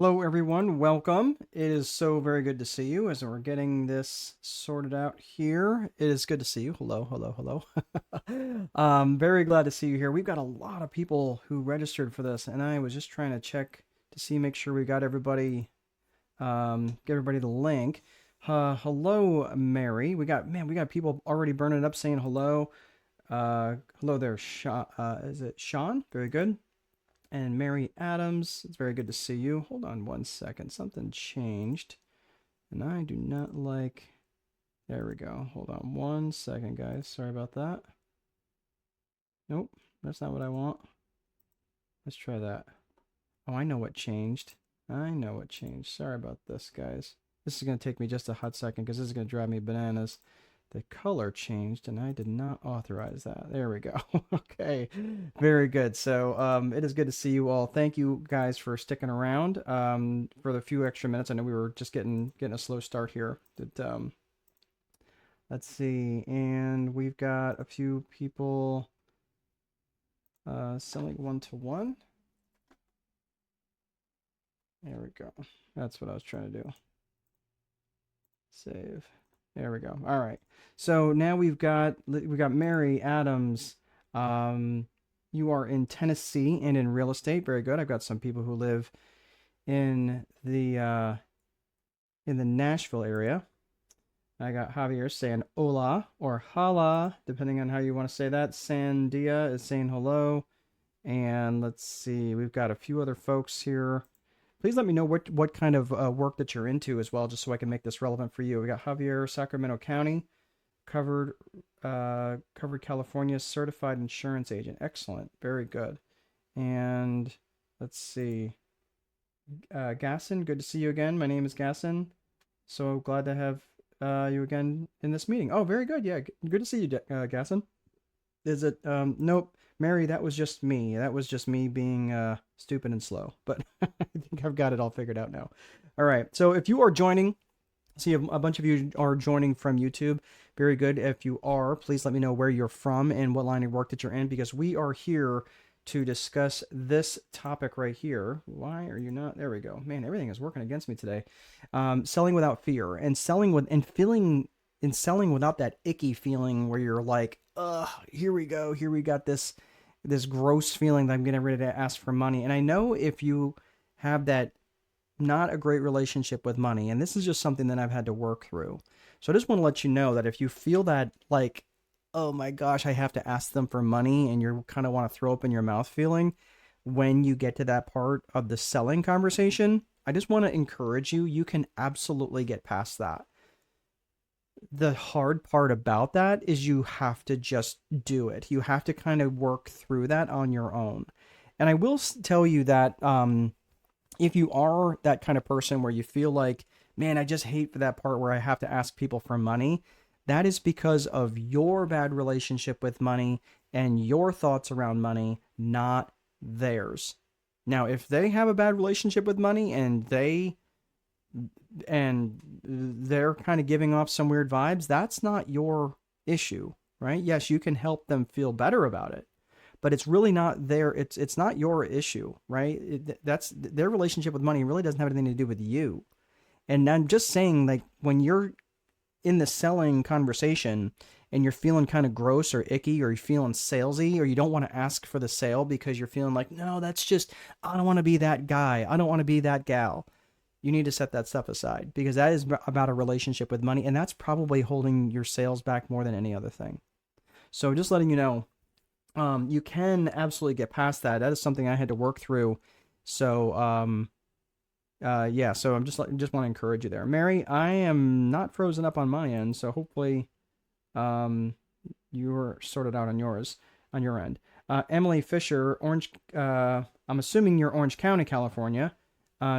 Hello, everyone. Welcome. It is so very good to see you as we're getting this sorted out here. It is good to see you. Hello, hello, hello. Very glad to see you here. We've got a lot of people who registered for this, and I was just trying to check to see, make sure we got everybody, get everybody the link. Hello, Mary. We got people already burning it up saying hello. Hello there, Sean. Is it Sean? Very good. And Mary Adams, it's very good to see you. Hold on one second. Something changed. And I do not like. There we go. Hold on one second, guys. Sorry about that. Nope, that's not what I want. Let's try that. Oh, I know what changed. I know what changed. Sorry about this, guys. This is going to take me just a hot second because this is going to drive me bananas. The color changed and I did not authorize that. There we go. Okay. Very good. So it is good to see you all. Thank you guys for sticking around for the few extra minutes. I know we were just getting a slow start here. Let's see. And we've got a few people selling one-to-one. There we go. That's what I was trying to do. Save. There we go. All right. So now we've got Mary Adams. Um, you are in Tennessee and in real estate. Very good. I've got some people who live in the Nashville area. I got Javier saying hola or hala, depending on how you want to say that. Sandia is saying hello. And let's see, we've got a few other folks here. Please let me know what kind of work that you're into as well, just so I can make this relevant for you. We got Javier, Sacramento County, covered covered California, certified insurance agent. Excellent, very good. And let's see, Gasson, good to see you again. My name is Gasson. So glad to have you again in this meeting. Oh, very good. Yeah, good to see you, Gasson. Is it? Nope. Mary, that was just me. That was just me being stupid and slow. But I think I've got it all figured out now. All right. So if you are joining, see a bunch of you are joining from YouTube. Very good. If you are, please let me know where you're from and what line of work that you're in, because we are here to discuss this topic right here. Why are you not? There we go. Man, everything is working against me today. Selling without fear and selling with and feeling in selling without that icky feeling where you're like, ugh, here we go. Here we got this gross feeling that I'm getting ready to ask for money. And I know if you have that not a great relationship with money, and this is just something that I've had to work through. So I just want to let you know that if you feel that like, oh my gosh, I have to ask them for money, and you kind of want to throw up in your mouth feeling when you get to that part of the selling conversation, I just want to encourage you. You can absolutely get past that. The hard part about that is you have to just do it. You have to kind of work through that on your own. And I will tell you that if you are that kind of person where you feel like, man, I just hate for that part where I have to ask people for money, that is because of your bad relationship with money and your thoughts around money, not theirs. Now, if they have a bad relationship with money and they're kind of giving off some weird vibes, that's not your issue, right? Yes, you can help them feel better about it, but it's really not their it's not your issue, right? That's their relationship with money really doesn't have anything to do with you. And I'm just saying, like, when you're in the selling conversation and you're feeling kind of gross or icky or you're feeling salesy or you don't want to ask for the sale because you're feeling like, no, that's just, I don't want to be that guy, I don't want to be that gal, you need to set that stuff aside, because that is about a relationship with money, and that's probably holding your sales back more than any other thing. So just letting you know, you can absolutely get past that. That is something I had to work through. So yeah, so just want to encourage you there, Mary. I am not frozen up on my end, so hopefully um, you're sorted out on yours on your end. Emily Fisher, Orange. I'm assuming you're Orange County, California.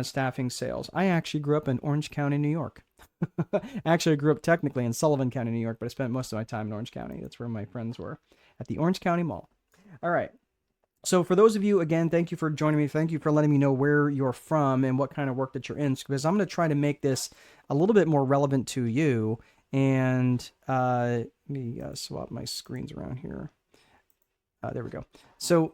Staffing sales. I actually grew up in Orange County, New York. Actually, I grew up technically in Sullivan County, New York, but I spent most of my time in Orange County. That's where my friends were, at the Orange County Mall. All right. So for those of you, again, thank you for joining me. Thank you for letting me know where you're from and what kind of work that you're in, because I'm going to try to make this a little bit more relevant to you. And let me swap my screens around here. There we go. So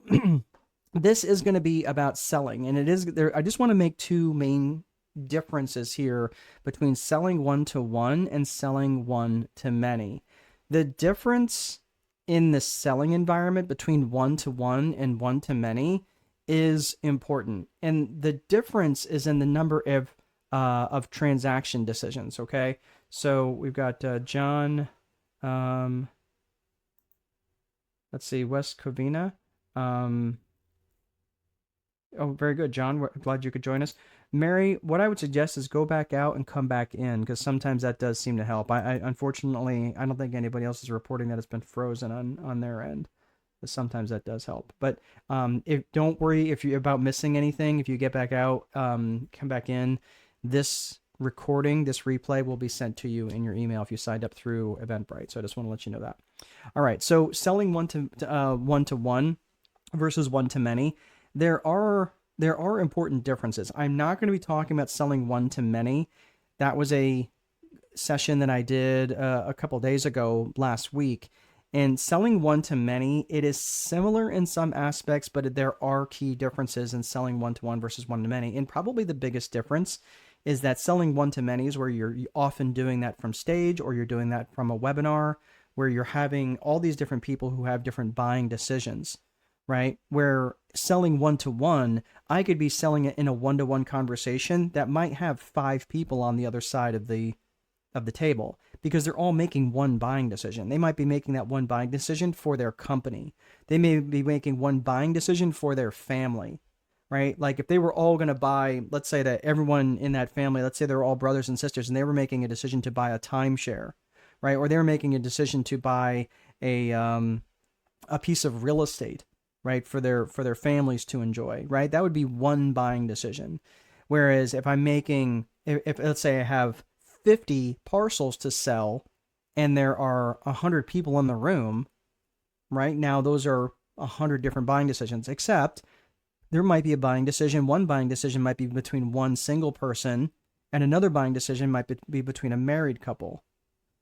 this is going to be about selling, and it is there. I just want to make two main differences here between selling one to one and selling one to many. The difference in the selling environment between one to one and one to many is important, and the difference is in the number of transaction decisions. Okay, so we've got John. Um, let's see, West Covina. Um, Oh, very good, John. We're glad you could join us. Mary, what I would suggest is go back out and come back in because sometimes that does seem to help. I unfortunately, I don't think anybody else is reporting that it's been frozen on their end. But sometimes that does help. But if don't worry if you about missing anything. If you get back out, come back in. This recording, this replay will be sent to you in your email if you signed up through Eventbrite. So I just want to let you know that. All right. So selling one to one versus one to many, there are important differences. I'm not going to be talking about selling one to many. That was a session that I did a couple days ago last week. And selling one to many, it is similar in some aspects, but there are key differences in selling one to one versus one to many. And probably the biggest difference is that selling one to many is where you're often doing that from stage or you're doing that from a webinar where you're having all these different people who have different buying decisions, right? Where selling one to one, I could be selling it in a one to one conversation that might have 5 people on the other side of the table because they're all making one buying decision. They might be making that one buying decision for their company. They may be making one buying decision for their family, right? Like if they were all going to buy, let's say that everyone in that family, let's say they're all brothers and sisters and they were making a decision to buy a timeshare, right? Or they were making a decision to buy a piece of real estate, right, for their families to enjoy, right? That would be one buying decision. Whereas if I'm making, if let's say I have 50 parcels to sell and there are 100 people in the room, right? Now those are 100 different buying decisions, except there might be a buying decision. One buying decision might be between one single person and another buying decision might be between a married couple.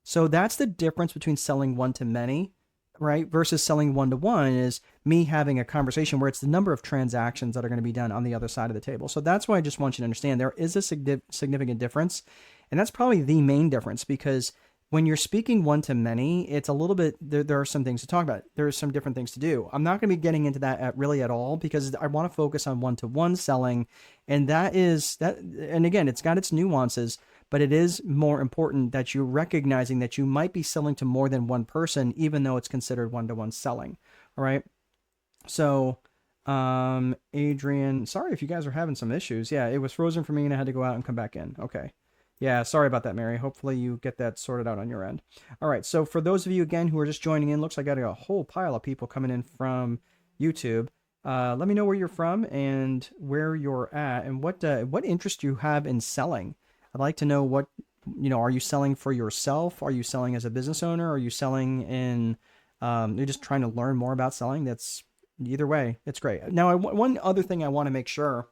So that's the difference between selling one to many, right, versus selling one to one is me having a conversation where it's the number of transactions that are going to be done on the other side of the table. So that's why I just want you to understand there is a significant difference. And that's probably the main difference because when you're speaking one to many, it's a little bit, there are some things to talk about. There are some different things to do. I'm not going to be getting into that really at all because I want to focus on one to one selling. And that is that. And again, it's got its nuances, but it is more important that you're recognizing that you might be selling to more than one person, even though it's considered one to one selling. All right. So, Adrian, sorry if you guys are having some issues. Yeah, it was frozen for me and I had to go out and come back in. Okay. Yeah, sorry about that, Mary. Hopefully you get that sorted out on your end. All right, so for those of you, again, who are just joining in, looks like I got a whole pile of people coming in from YouTube. Let me know where you're from and where you're at and what interest you have in selling. I'd like to know what, are you selling for yourself? Are you selling as a business owner? Are you selling in, you're just trying to learn more about selling? That's either way, it's great. Now, one other thing I want to make sure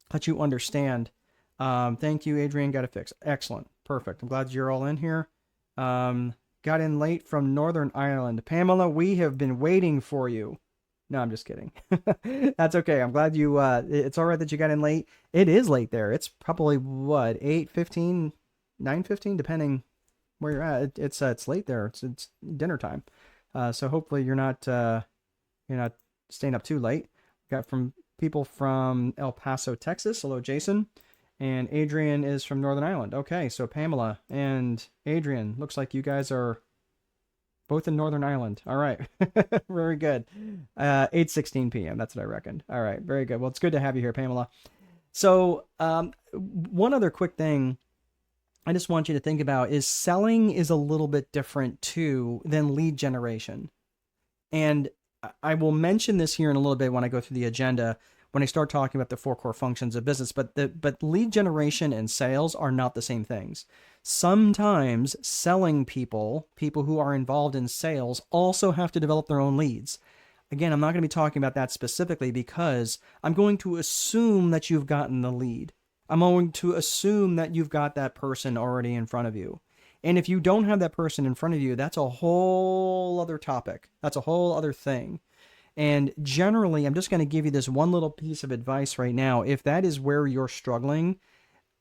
that you understand. Thank you, Adrian. Got it fixed. Excellent. Perfect. I'm glad you're all in here. Got in late from Northern Ireland. Pamela, we have been waiting for you. No, I'm just kidding. That's okay. I'm glad you, it's all right that you got in late. It is late there. It's probably what, 8:15, 9:15, depending where you're at. It's late there. It's dinner time. So hopefully you're not staying up too late. Got from people from El Paso, Texas. Hello, Jason. And Adrian is from Northern Ireland. Okay, so Pamela and Adrian, looks like you guys are both in Northern Ireland. All right, very good. 8:16 p.m. That's what I reckoned. All right, very good. Well, it's good to have you here, Pamela. So one other quick thing I just want you to think about is selling is a little bit different too than lead generation. And I will mention this here in a little bit when I go through the agenda, when I start talking about the 4 core functions of business, but lead generation and sales are not the same things. Sometimes selling people who are involved in sales also have to develop their own leads. Again, I'm not going to be talking about that specifically because I'm going to assume that you've gotten the lead. I'm going to assume that you've got that person already in front of you. And if you don't have that person in front of you, that's a whole other topic. That's a whole other thing. And generally, I'm just going to give you this one little piece of advice right now. If that is where you're struggling,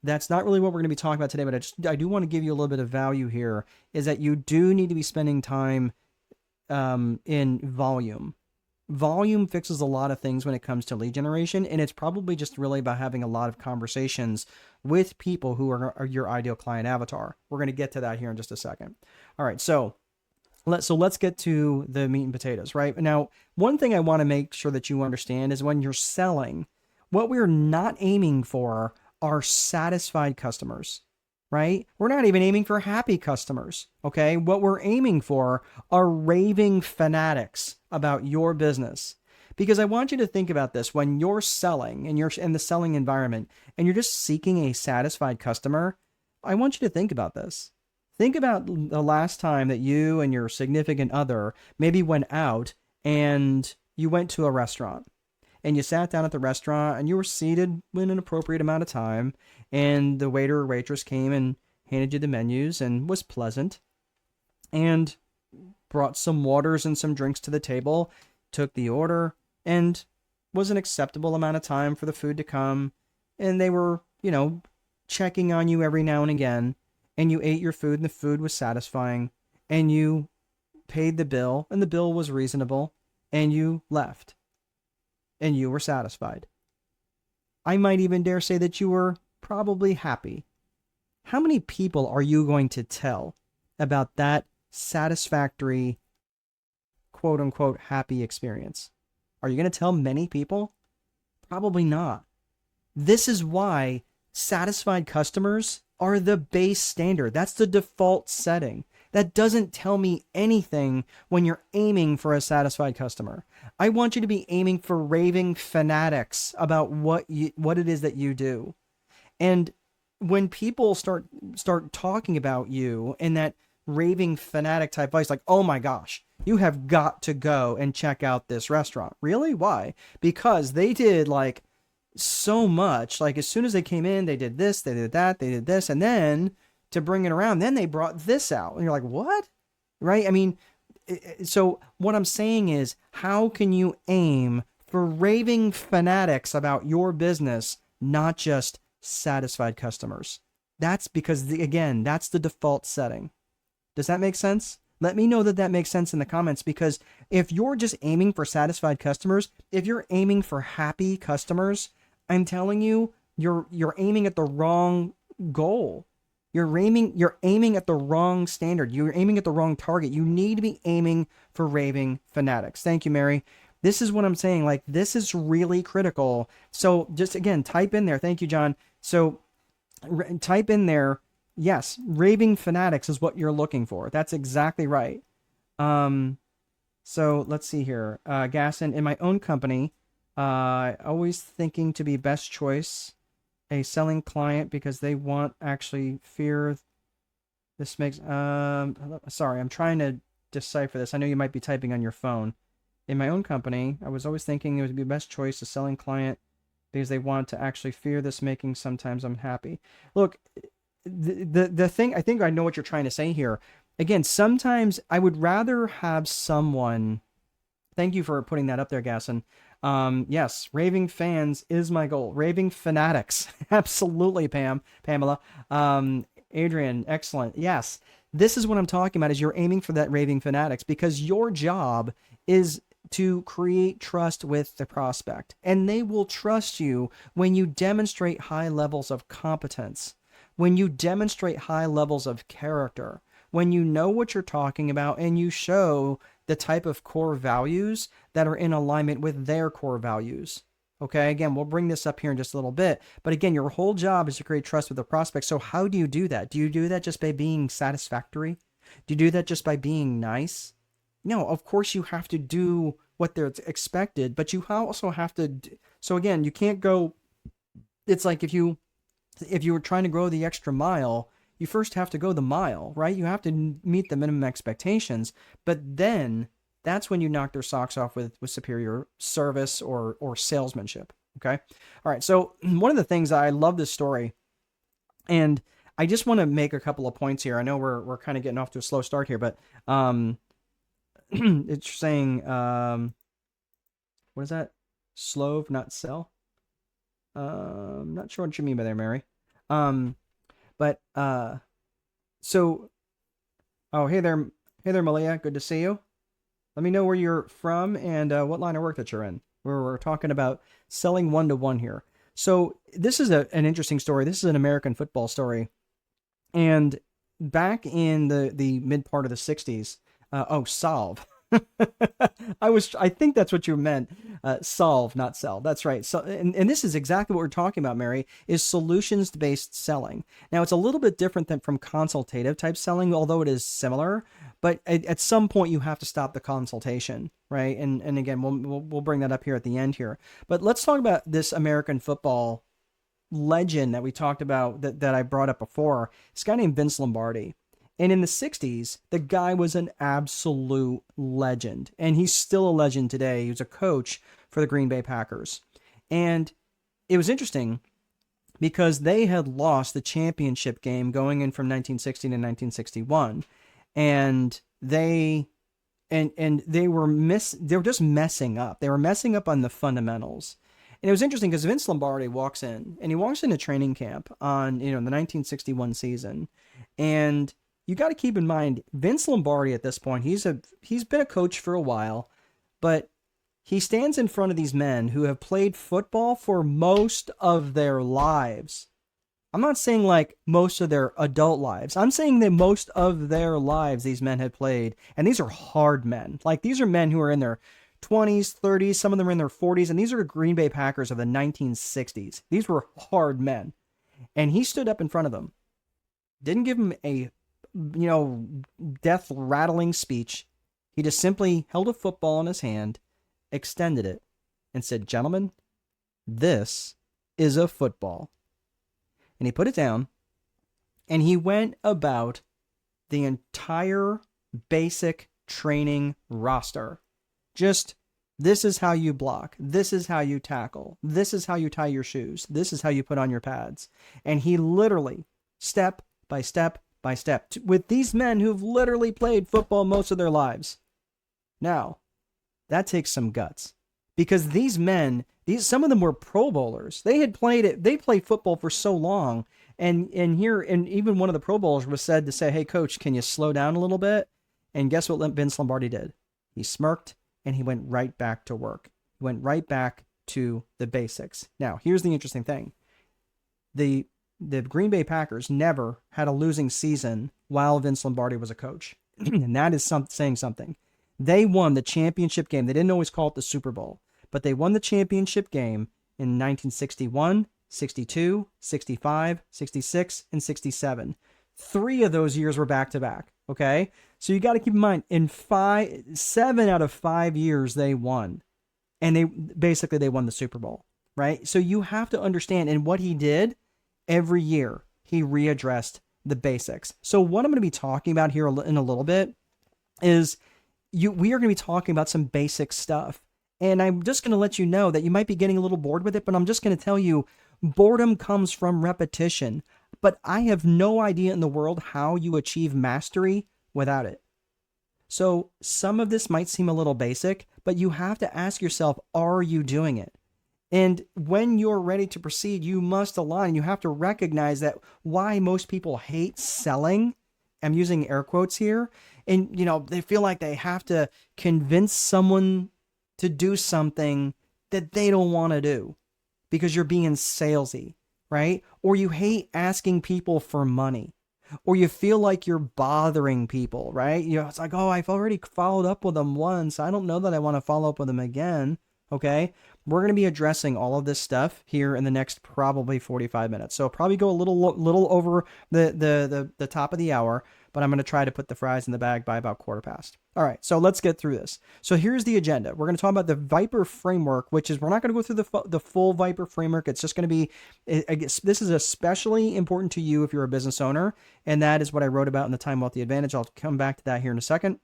that's not really what we're going to be talking about today, but I do want to give you a little bit of value here, is that you do need to be spending time in volume. Volume fixes a lot of things when it comes to lead generation, and it's probably just really about having a lot of conversations with people who are your ideal client avatar. We're going to get to that here in just a second. All right, so let's get to the meat and potatoes, right? Now, one thing I want to make sure that you understand is when you're selling, what we're not aiming for are satisfied customers, right? We're not even aiming for happy customers, okay? What we're aiming for are raving fanatics about your business. Because I want you to think about this when you're selling and you're in the selling environment and you're just seeking a satisfied customer. I want you to think about this. Think about the last time that you and your significant other maybe went out and you went to a restaurant and you sat down at the restaurant and you were seated in an appropriate amount of time, and the waiter or waitress came and handed you the menus and was pleasant and brought some waters and some drinks to the table, took the order, and was an acceptable amount of time for the food to come. And they were, checking on you every now and again. And you ate your food and the food was satisfying. And you paid the bill and the bill was reasonable. And you left. And you were satisfied. I might even dare say that you were probably happy. How many people are you going to tell about that satisfactory, quote unquote, happy experience? Are you going to tell many people? Probably not. This is why satisfied customers are the base standard. That's the default setting. That doesn't tell me anything when you're aiming for a satisfied customer. I want you to be aiming for raving fanatics about what it is that you do. And when people start talking about you in that raving fanatic type voice, like, oh my gosh, you have got to go and check out this restaurant. Really? Why? Because they did like so much. Like as soon as they came in, they did this, they did that, they did this, and then to bring it around, then they brought this out. And you're like, what? Right? I mean, so what I'm saying is, how can you aim for raving fanatics about your business, not just satisfied customers? That's because, again, that's the default setting. Does that make sense? Let me know that makes sense in the comments, because if you're just aiming for satisfied customers, if you're aiming for happy customers, I'm telling you, you're aiming at the wrong goal. You're aiming at the wrong standard. You're aiming at the wrong target. You need to be aiming for raving fanatics. Thank you, Mary. This is what I'm saying. Like, this is really critical. So just again, type in there. Thank you, John. So type in there. Yes, raving fanatics is what you're looking for. That's exactly right. So let's see here. Gasson, in my own company, always thinking to be best choice, a selling client because they want actually fear. This makes, sorry, I'm trying to decipher this. I know you might be typing on your phone. In my own company, I was always thinking it would be best choice a selling client because they want to actually fear this making sometimes unhappy. Look, the thing, I think I know what you're trying to say here. Again, sometimes I would rather have someone, thank you for putting that up there, Gasson. Yes, raving fans is my goal. Raving fanatics. Absolutely, Pamela. Adrian, excellent. Yes, this is what I'm talking about, is you're aiming for that raving fanatics, because your job is to create trust with the prospect, and they will trust you when you demonstrate high levels of competence, when you demonstrate high levels of character, when you know what you're talking about and you show the type of core values that are in alignment with their core values. Okay, again, we'll bring this up here in just a little bit. But again, your whole job is to create trust with the prospect. So how do you do that? Do you do that just by being satisfactory? Do you do that just by being nice? No, of course you have to do what they're expected, but you also have to. So again, you can't go. It's like if you were trying to go the extra mile, you first have to go the mile, right? You have to meet the minimum expectations, but then that's when you knock their socks off with superior service or salesmanship. Okay. All right. So one of the things, I love this story, and I just want to make a couple of points here. I know we're kind of getting off to a slow start here, but it's saying, What is that? Slove, not sell. Not sure what you mean by there, Mary. Um, but so oh hey there, Malia. Good to see you. Let me know where you're from and what line of work that you're in. We're talking about selling one to one here. So this is an interesting story. This is an American football story, and back in the mid part of the '60s. Solve. I think that's what you meant. Solve, not sell. That's right. So, and this is exactly what we're talking about, Mary, is solutions based selling. Now, it's a little bit different than from consultative type selling, although it is similar. But at some point, you have to stop the consultation, right? And again, we'll bring that up here at the end here. But let's talk about this American football legend that we talked about that I brought up before. This guy named Vince Lombardi. And in the 60s, the guy was an absolute legend. And he's still a legend today. He was a coach for the Green Bay Packers. And it was interesting because they had lost the championship game going in from 1960 to 1961. And they they were just messing up. They were messing up on the fundamentals. And it was interesting because Vince Lombardi walks in, and he walks into training camp on, the 1961 season. And you got to keep in mind, Vince Lombardi at this point, he's been a coach for a while, but he stands in front of these men who have played football for most of their lives. I'm not saying like most of their adult lives. I'm saying that most of their lives these men had played, and these are hard men. Like, these are men who are in their 20s, 30s, some of them are in their 40s, and these are Green Bay Packers of the 1960s. These were hard men. And he stood up in front of them, didn't give them a death rattling speech. He just simply held a football in his hand, extended it, and said, "Gentlemen, this is a football." And he put it down, and he went about the entire basic training roster. Just, this is how you block. This is how you tackle. This is how you tie your shoes. This is how you put on your pads. And he literally, step by step by step, with these men who've literally played football most of their lives. Now, that takes some guts, because these men, some of them were Pro Bowlers. They played football for so long, and even one of the Pro Bowlers was said to say, "Hey, coach, can you slow down a little bit?" And guess what Vince Lombardi did? He smirked, and he went right back to work. He went right back to the basics. Now, here's the interesting thing. The Green Bay Packers never had a losing season while Vince Lombardi was a coach. And that is saying something. They won the championship game. They didn't always call it the Super Bowl, but they won the championship game in 1961, 62, 65, 66, and 67. 3 of those years were back-to-back, okay? So you got to keep in mind, in 7 out of 5 years they won. And they won the Super Bowl, right? So you have to understand, and what he did, every year, he readdressed the basics. So what I'm going to be talking about here in a little bit is we are going to be talking about some basic stuff. And I'm just going to let you know that you might be getting a little bored with it, but I'm just going to tell you, boredom comes from repetition. But I have no idea in the world how you achieve mastery without it. So some of this might seem a little basic, but you have to ask yourself, are you doing it? And when you're ready to proceed, you must align. You have to recognize that why most people hate selling, I'm using air quotes here, and they feel like they have to convince someone to do something that they don't want to do because you're being salesy, right? Or you hate asking people for money, or you feel like you're bothering people, right? It's like, oh, I've already followed up with them once. I don't know that I want to follow up with them again. Okay, we're going to be addressing all of this stuff here in the next probably 45 minutes. So probably go a little over the top of the hour, but I'm going to try to put the fries in the bag by about 1:15. All right, so let's get through this. So here's the agenda. We're going to talk about the Viper framework, which is, we're not going to go through the full Viper framework. It's just going to be, I guess this is especially important to you if you're a business owner, and that is what I wrote about in the Time Wealthy Advantage. I'll come back to that here in a second.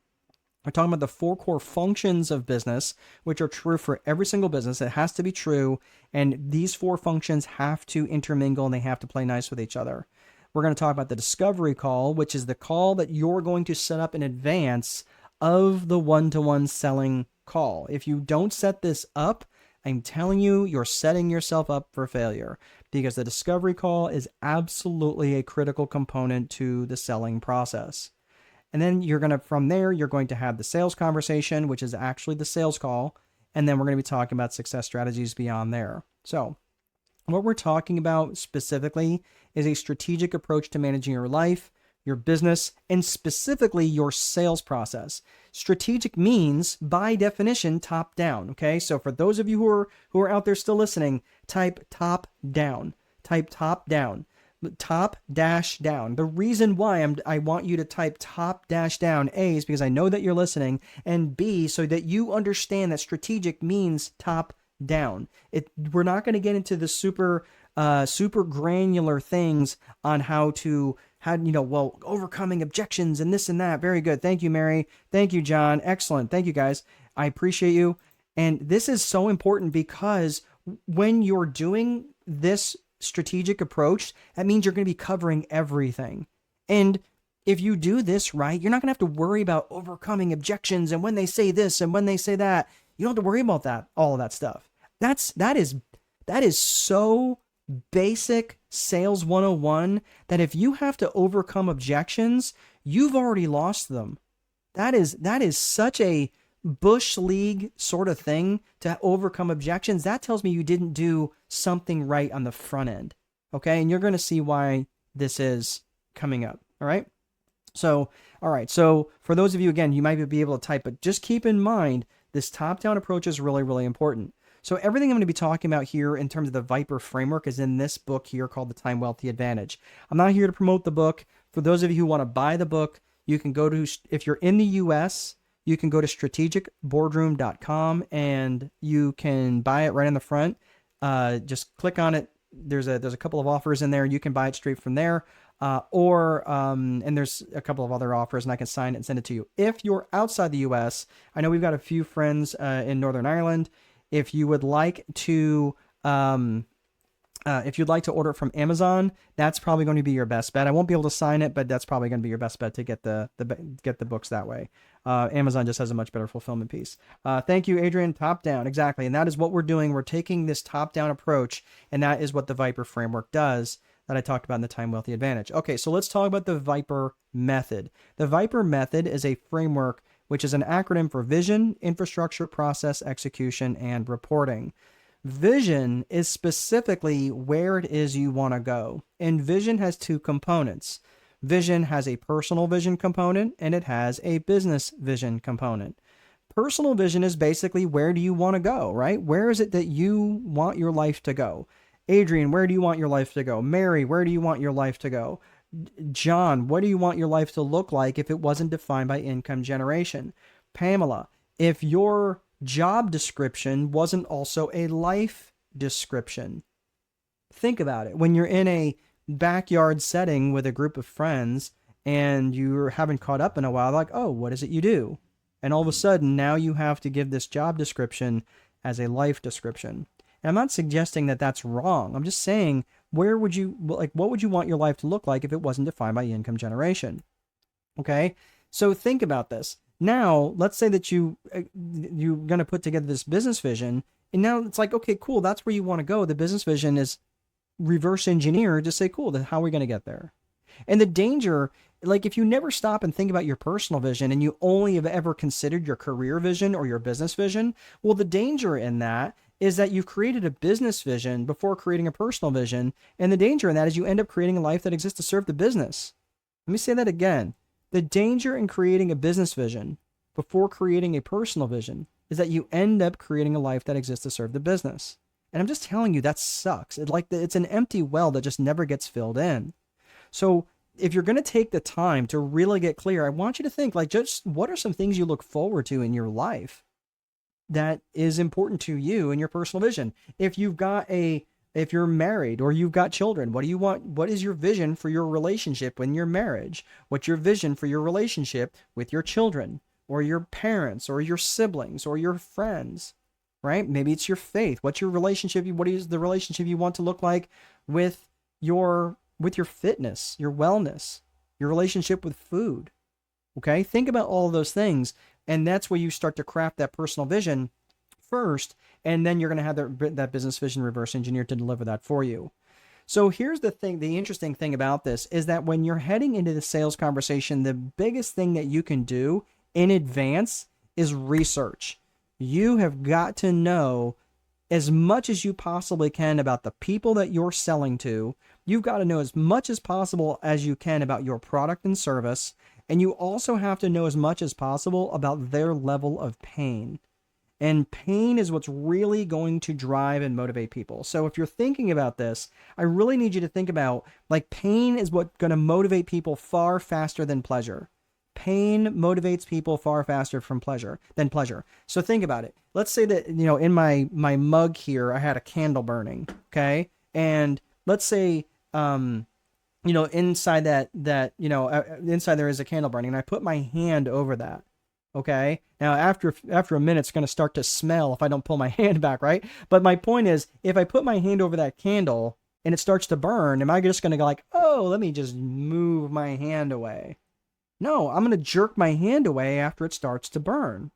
We're talking about the 4 core functions of business, which are true for every single business. It has to be true, and these 4 functions have to intermingle, and they have to play nice with each other. We're going to talk about the discovery call, which is the call that you're going to set up in advance of the one-to-one selling call. If you don't set this up, I'm telling you, you're setting yourself up for failure, because the discovery call is absolutely a critical component to the selling process. And then from there, you're going to have the sales conversation, which is actually the sales call. And then we're going to be talking about success strategies beyond there. So what we're talking about specifically is a strategic approach to managing your life, your business, and specifically your sales process. Strategic means, by definition, top down. Okay, so for those of you who are out there still listening, type top down. Type top down. Top dash down. The reason why I want you to type top dash down, A, is because I know that you're listening, and B, so that you understand that strategic means top down. We're not going to get into the super granular things on how overcoming objections and this and that. Very good. Thank you, Mary. Thank you, John. Excellent. Thank you, guys. I appreciate you. And this is so important, because when you're doing this strategic approach, that means you're going to be covering everything. And if you do this right, you're not going to have to worry about overcoming objections and when they say this and when they say that. You don't have to worry about all of that stuff. That is so basic sales 101 that if you have to overcome objections, you've already lost them. That is such a bush league sort of thing to overcome objections. That tells me you didn't do something right on the front end. Okay. And you're going to see why this is coming up. All right. So, all right. So for those of you, again, you might be able to type, but just keep in mind, this top-down approach is really, really important. So everything I'm going to be talking about here in terms of the Viper framework is in this book here called The Time Wealthy Advantage. I'm not here to promote the book. For those of you who want to buy the book, you can go to, if you're in the US, you can go to strategicboardroom.com and you can buy it right in the front. Just click on it. There's a couple of offers in there. You can buy it straight from there. And there's a couple of other offers, and I can sign it and send it to you. If you're outside the US, I know we've got a few friends in Northern Ireland. If you would like to, if you'd like to order it from Amazon, that's probably going to be your best bet. I won't be able to sign it, but that's probably going to be your best bet to get the books that way. Amazon just has a much better fulfillment piece. Thank you, Adrian. Top down, exactly, and that is what we're doing. We're taking this top down approach, and that is what the Viper framework does, that I talked about in the Time Wealthy Advantage. Okay, so let's talk about the Viper method. The Viper method is a framework which is an acronym for vision, infrastructure, process, execution, and reporting. Vision is specifically where it is you want to go. And vision has two components. Vision has a personal vision component, and it has a business vision component. Personal vision is basically, where do you want to go, right? Where is it that you want your life to go? Adrian, where do you want your life to go? Mary, where do you want your life to go? John, what do you want your life to look like if it wasn't defined by income generation? Pamela, if your job description wasn't also a life description. Think about it. When you're in a backyard setting with a group of friends and you haven't caught up in a while, like, oh, what is it you do? And all of a sudden, now you have to give this job description as a life description. And I'm not suggesting that that's wrong. I'm just saying, what would you want your life to look like if it wasn't defined by income generation? Okay, so think about this. Now, let's say that you're going to put together this business vision, and now it's like, okay, cool, that's where you want to go. The business vision is reverse engineered to say, cool, then how are we going to get there? And the danger, like if you never stop and think about your personal vision and you only have ever considered your career vision or your business vision, well, the danger in that is that you've created a business vision before creating a personal vision. And the danger in that is you end up creating a life that exists to serve the business. Let me say that again. The danger in creating a business vision before creating a personal vision is that you end up creating a life that exists to serve the business. And I'm just telling you, that sucks. It's an empty well that just never gets filled in. So if you're going to take the time to really get clear, I want you to think, like, just what are some things you look forward to in your life that is important to you and your personal vision? If you're married or you've got children, what do you want? What is your vision for your relationship in your marriage? What's your vision for your relationship with your children or your parents or your siblings or your friends, right? Maybe it's your faith. What's your relationship? What is the relationship you want to look like with your fitness, your wellness, your relationship with food? Okay. Think about all of those things. And that's where you start to craft that personal vision first, and then you're going to have that business vision reverse engineered to deliver that for you. So here's the thing, the interesting thing about this is that when you're heading into the sales conversation, the biggest thing that you can do in advance is research. You have got to know as much as you possibly can about the people that you're selling to. You've got to know as much as possible as you can about your product and service. And you also have to know as much as possible about their level of pain. And pain is what's really going to drive and motivate people. So if you're thinking about this, I really need you to think about, like, pain is what's going to motivate people far faster than pleasure. Pain motivates people far faster than pleasure. So think about it. Let's say that, in my mug here, I had a candle burning. Okay. And let's say, inside inside there is a candle burning, and I put my hand over that. Okay. Now, after a minute, it's going to start to smell if I don't pull my hand back, right? But my point is, if I put my hand over that candle and it starts to burn, am I just going to go like, oh, let me just move my hand away? No, I'm going to jerk my hand away after it starts to burn.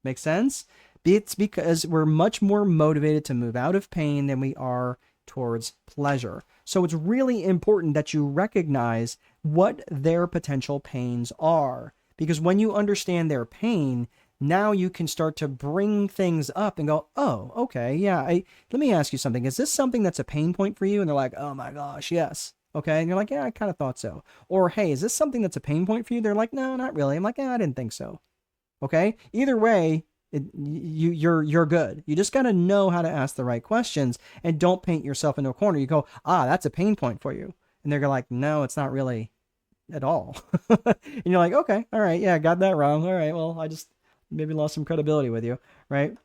Make sense? It's because we're much more motivated to move out of pain than we are towards pleasure. So it's really important that you recognize what their potential pains are. Because when you understand their pain, now you can start to bring things up and go, oh, okay, yeah, let me ask you something. Is this something that's a pain point for you? And they're like, oh my gosh, yes. Okay, and you're like, yeah, I kind of thought so. Or, hey, is this something that's a pain point for you? They're like, no, not really. I'm like, yeah, I didn't think so. Okay, either way, you're good. You just got to know how to ask the right questions and don't paint yourself into a corner. You go, that's a pain point for you. And they're like, no, it's not really at all. And you're like, okay, all right, yeah, got that wrong. All right, well, I just maybe lost some credibility with you, right?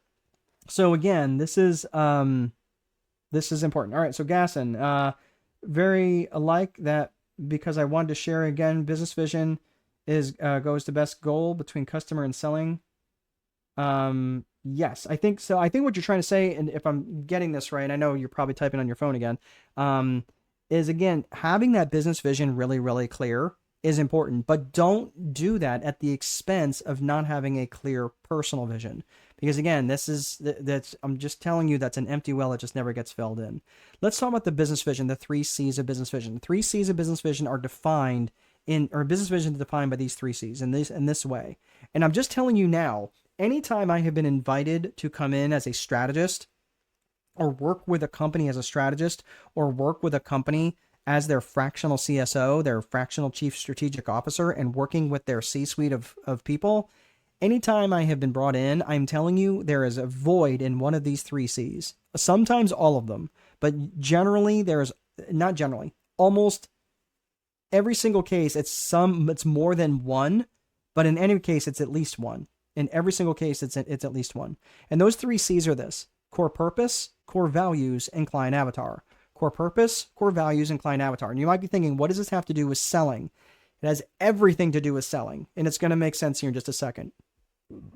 So again, this is important. All right, so Gasson, very alike that, because I wanted to share again, business vision goes to best goal between customer and selling. Yes, I think so. I think what you're trying to say, and if I'm getting this right, I know you're probably typing on your phone again, is again, having that business vision really, really clear is important, but don't do that at the expense of not having a clear personal vision. Because again, I'm just telling you, that's an empty well that just never gets filled in. Let's talk about the business vision, the 3 C's of business vision. The 3 C's of business vision are defined business vision is defined by these 3 C's in this way. And I'm just telling you now, anytime I have been invited to come in as a strategist, or work with a company as a strategist, or work with a company as their fractional CSO, their fractional chief strategic officer, and working with their C-suite of people, anytime I have been brought in, I'm telling you, there is a void in one of these 3 C's. Sometimes all of them, but generally almost every single case, it's more than one, but in any case, it's at least one. In every single case, it's at least one. And those 3 C's are this: core purpose, core values, and client avatar. Core purpose, core values, and client avatar. And you might be thinking, what does this have to do with selling? It has everything to do with selling, and it's going to make sense here in just a second.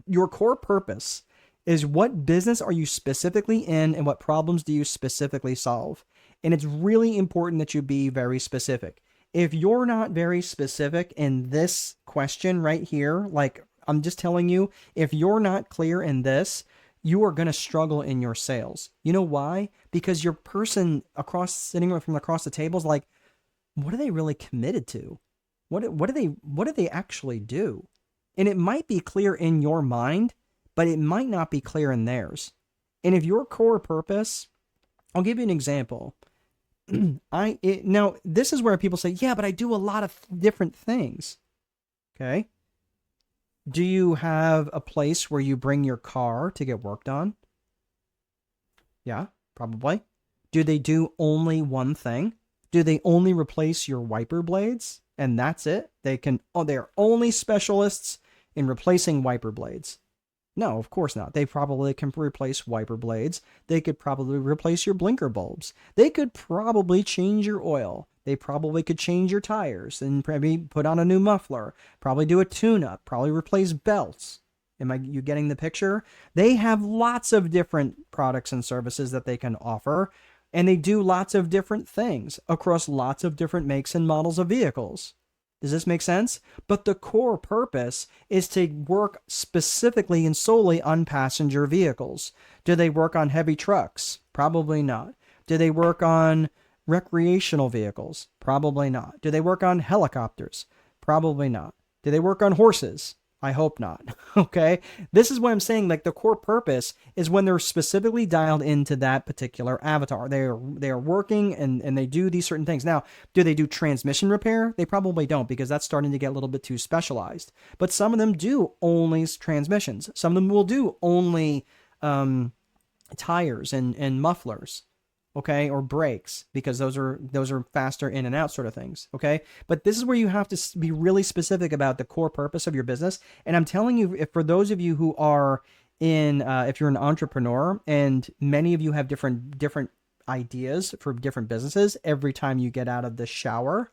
Your core purpose is, what business are you specifically in, and what problems do you specifically solve? And it's really important that you be very specific. If you're not very specific in this question right here, like I'm just telling you, if you're not clear in this, you are going to struggle in your sales. You know why? Because your person sitting from across the table is like, what are they really committed to? What do they actually do? And it might be clear in your mind, but it might not be clear in theirs. And if your core purpose, I'll give you an example. Now, this is where people say, yeah, but I do a lot of different things. Okay. Do you have a place where you bring your car to get work done? Yeah, probably. Do they do only one thing? Do they only replace your wiper blades and that's it? They're only specialists in replacing wiper blades. No, of course not. They probably can replace wiper blades. They could probably replace your blinker bulbs. They could probably change your oil. They probably could change your tires and probably put on a new muffler, probably do a tune-up, probably replace belts. You getting the picture? They have lots of different products and services that they can offer, and they do lots of different things across lots of different makes and models of vehicles. Does this make sense? But the core purpose is to work specifically and solely on passenger vehicles. Do they work on heavy trucks? Probably not. Do they work on recreational vehicles? Probably not. Do they work on helicopters? Probably not. Do they work on horses? I hope not. Okay. This is what I'm saying. Like the core purpose is when they're specifically dialed into that particular avatar. They are working and they do these certain things. Now, do they do transmission repair? They probably don't because that's starting to get a little bit too specialized. But some of them do only transmissions. Some of them will do only tires and mufflers, okay, or brakes, because those are faster in and out sort of things, okay? But this is where you have to be really specific about the core purpose of your business. And I'm telling you, if for those of you who are in, if you're an entrepreneur, and many of you have different ideas for different businesses, every time you get out of the shower,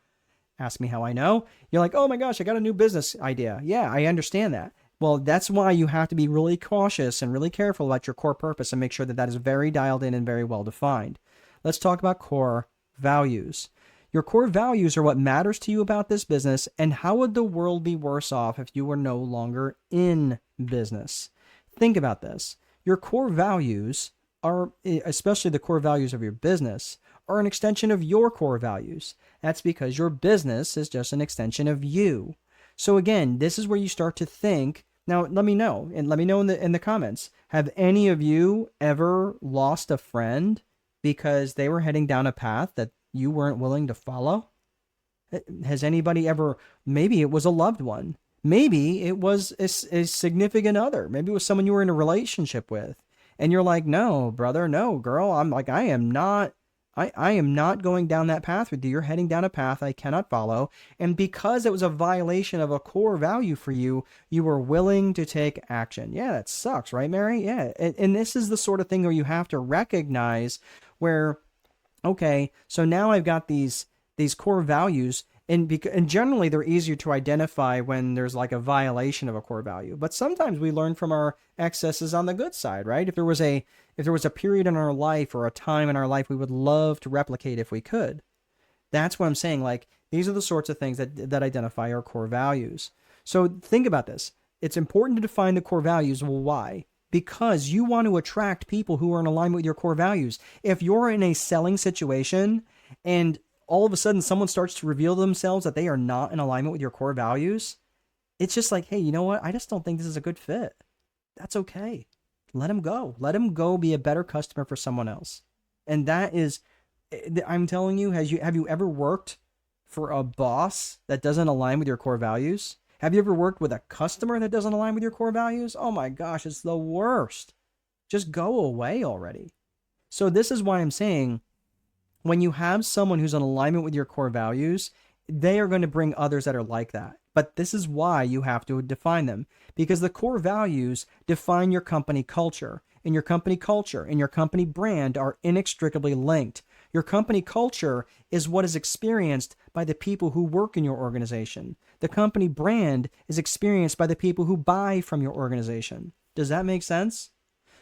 ask me how I know, you're like, oh my gosh, I got a new business idea. Yeah, I understand that. Well, that's why you have to be really cautious and really careful about your core purpose and make sure that that is very dialed in and very well defined. Let's talk about core values. Your core values are what matters to you about this business, and how would the world be worse off if you were no longer in business? Think about this. Your core values are, especially the core values of your business, are an extension of your core values. That's because your business is just an extension of you. So again, this is where you start to think. Now, let me know, and let me know in the comments. Have any of you ever lost a friend because they were heading down a path that you weren't willing to follow? Has anybody ever, maybe it was a loved one. Maybe it was a significant other. Maybe it was someone you were in a relationship with. And you're like, no, brother, no, girl. I'm like, I am not going down that path with you. You're heading down a path I cannot follow. And because it was a violation of a core value for you, you were willing to take action. Yeah, that sucks, right, Mary? Yeah. And this is the sort of thing where you have to recognize where, okay, so now I've got these core values, and generally they're easier to identify when there's like a violation of a core value. But sometimes we learn from our excesses on the good side, right? If there was a period in our life or a time in our life we would love to replicate if we could. That's what I'm saying. Like, these are the sorts of things that identify our core values. So think about this. It's important to define the core values. Well, why? Because you want to attract people who are in alignment with your core values. If you're in a selling situation and all of a sudden someone starts to reveal themselves that they are not in alignment with your core values, it's just like, hey, you know what? I just don't think this is a good fit. That's okay. Let him go. Let him go be a better customer for someone else. And that is, I'm telling you, have you ever worked for a boss that doesn't align with your core values? Have you ever worked with a customer that doesn't align with your core values? Oh my gosh, it's the worst. Just go away already. So this is why I'm saying, when you have someone who's in alignment with your core values, they are going to bring others that are like that. But this is why you have to define them, because the core values define your company culture, and your company culture and your company brand are inextricably linked. Your company culture is what is experienced by the people who work in your organization. The company brand is experienced by the people who buy from your organization. Does that make sense?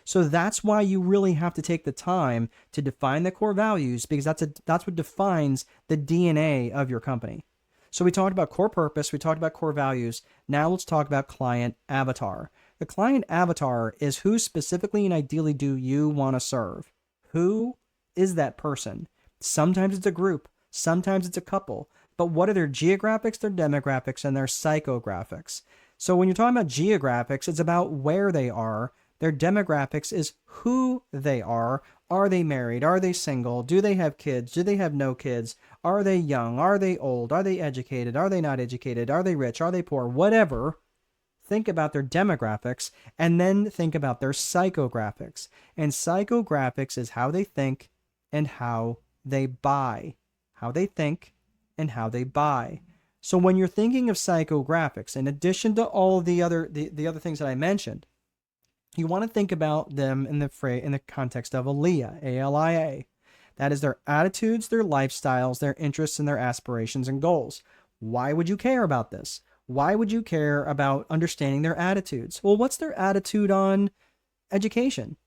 So that's why you really have to take the time to define the core values, because that's what defines the DNA of your company. So we talked about core purpose, we talked about core values. Now let's talk about client avatar. The client avatar is who specifically and ideally do you want to serve? Who is that person? Sometimes it's a group, sometimes it's a couple. But what are their geographics, their demographics, and their psychographics? So when you're talking about geographics, it's about where they are. Their demographics is who they are. Are they married? Are they single? Do they have kids? Do they have no kids? Are they young? Are they old? Are they educated? Are they not educated? Are they rich? Are they poor? Whatever. Think about their demographics, and then think about their psychographics. And psychographics is how they think and how they buy. How they think and how they buy. So when you're thinking of psychographics, in addition to all the other things that I mentioned, you want to think about them in the context of ALIA, A-L-I-A. That is their attitudes, their lifestyles, their interests, and their aspirations and goals. Why would you care about this? Why would you care about understanding their attitudes? Well, what's their attitude on education?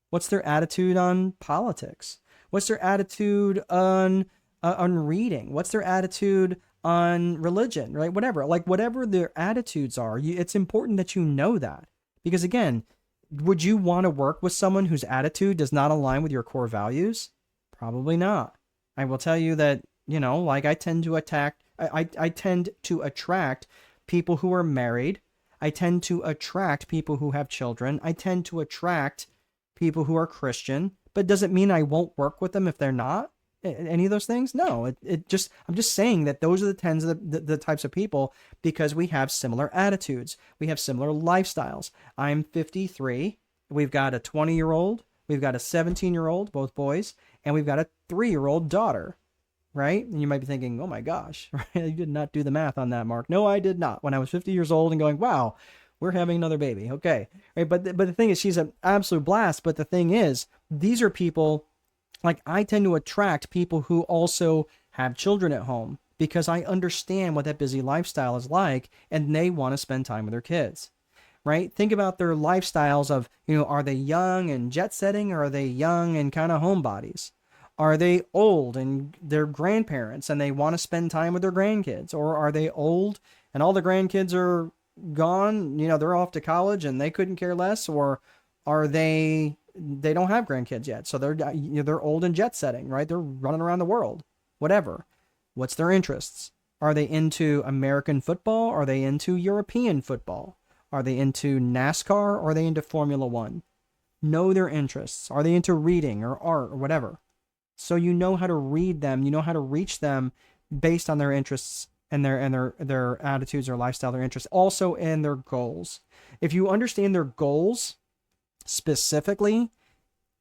What's their attitude on politics? What's their attitude on reading? What's their attitude on religion, right? Whatever, like whatever their attitudes are, it's important that you know that. Because again, would you want to work with someone whose attitude does not align with your core values? Probably not. I will tell you that, like I tend to I tend to attract people who are married. I tend to attract people who have children. I tend to attract people who are Christian, but does it mean I won't work with them if they're not? Any of those things? No, I'm just saying that those are the tens of the types of people because we have similar attitudes. We have similar lifestyles. I'm 53. We've got a 20-year-old. We've got a 17-year-old, both boys, and we've got a 3-year-old daughter, right? And you might be thinking, oh my gosh, right? You did not do the math on that, Mark. No, I did not. When I was 50 years old and going, wow, we're having another baby. Okay. Right. But the thing is, she's an absolute blast. But the thing is, these are people, like I tend to attract people who also have children at home because I understand what that busy lifestyle is like and they want to spend time with their kids, right? Think about their lifestyles of, are they young and jet setting or are they young and kind of homebodies? Are they old and they're grandparents and they want to spend time with their grandkids? Or are they old and all the grandkids are gone, they're off to college and they couldn't care less? Or are they don't have grandkids yet, so they're old and jet setting, right? They're running around the world, whatever. What's their interests? Are they into American football? Are they into European football? Are they into NASCAR? Or are they into Formula One? Know their interests. Are they into reading or art or whatever? So you know how to read them. You know how to reach them based on their interests and their attitudes, their lifestyle, their interests, also in their goals. If you understand their goals specifically,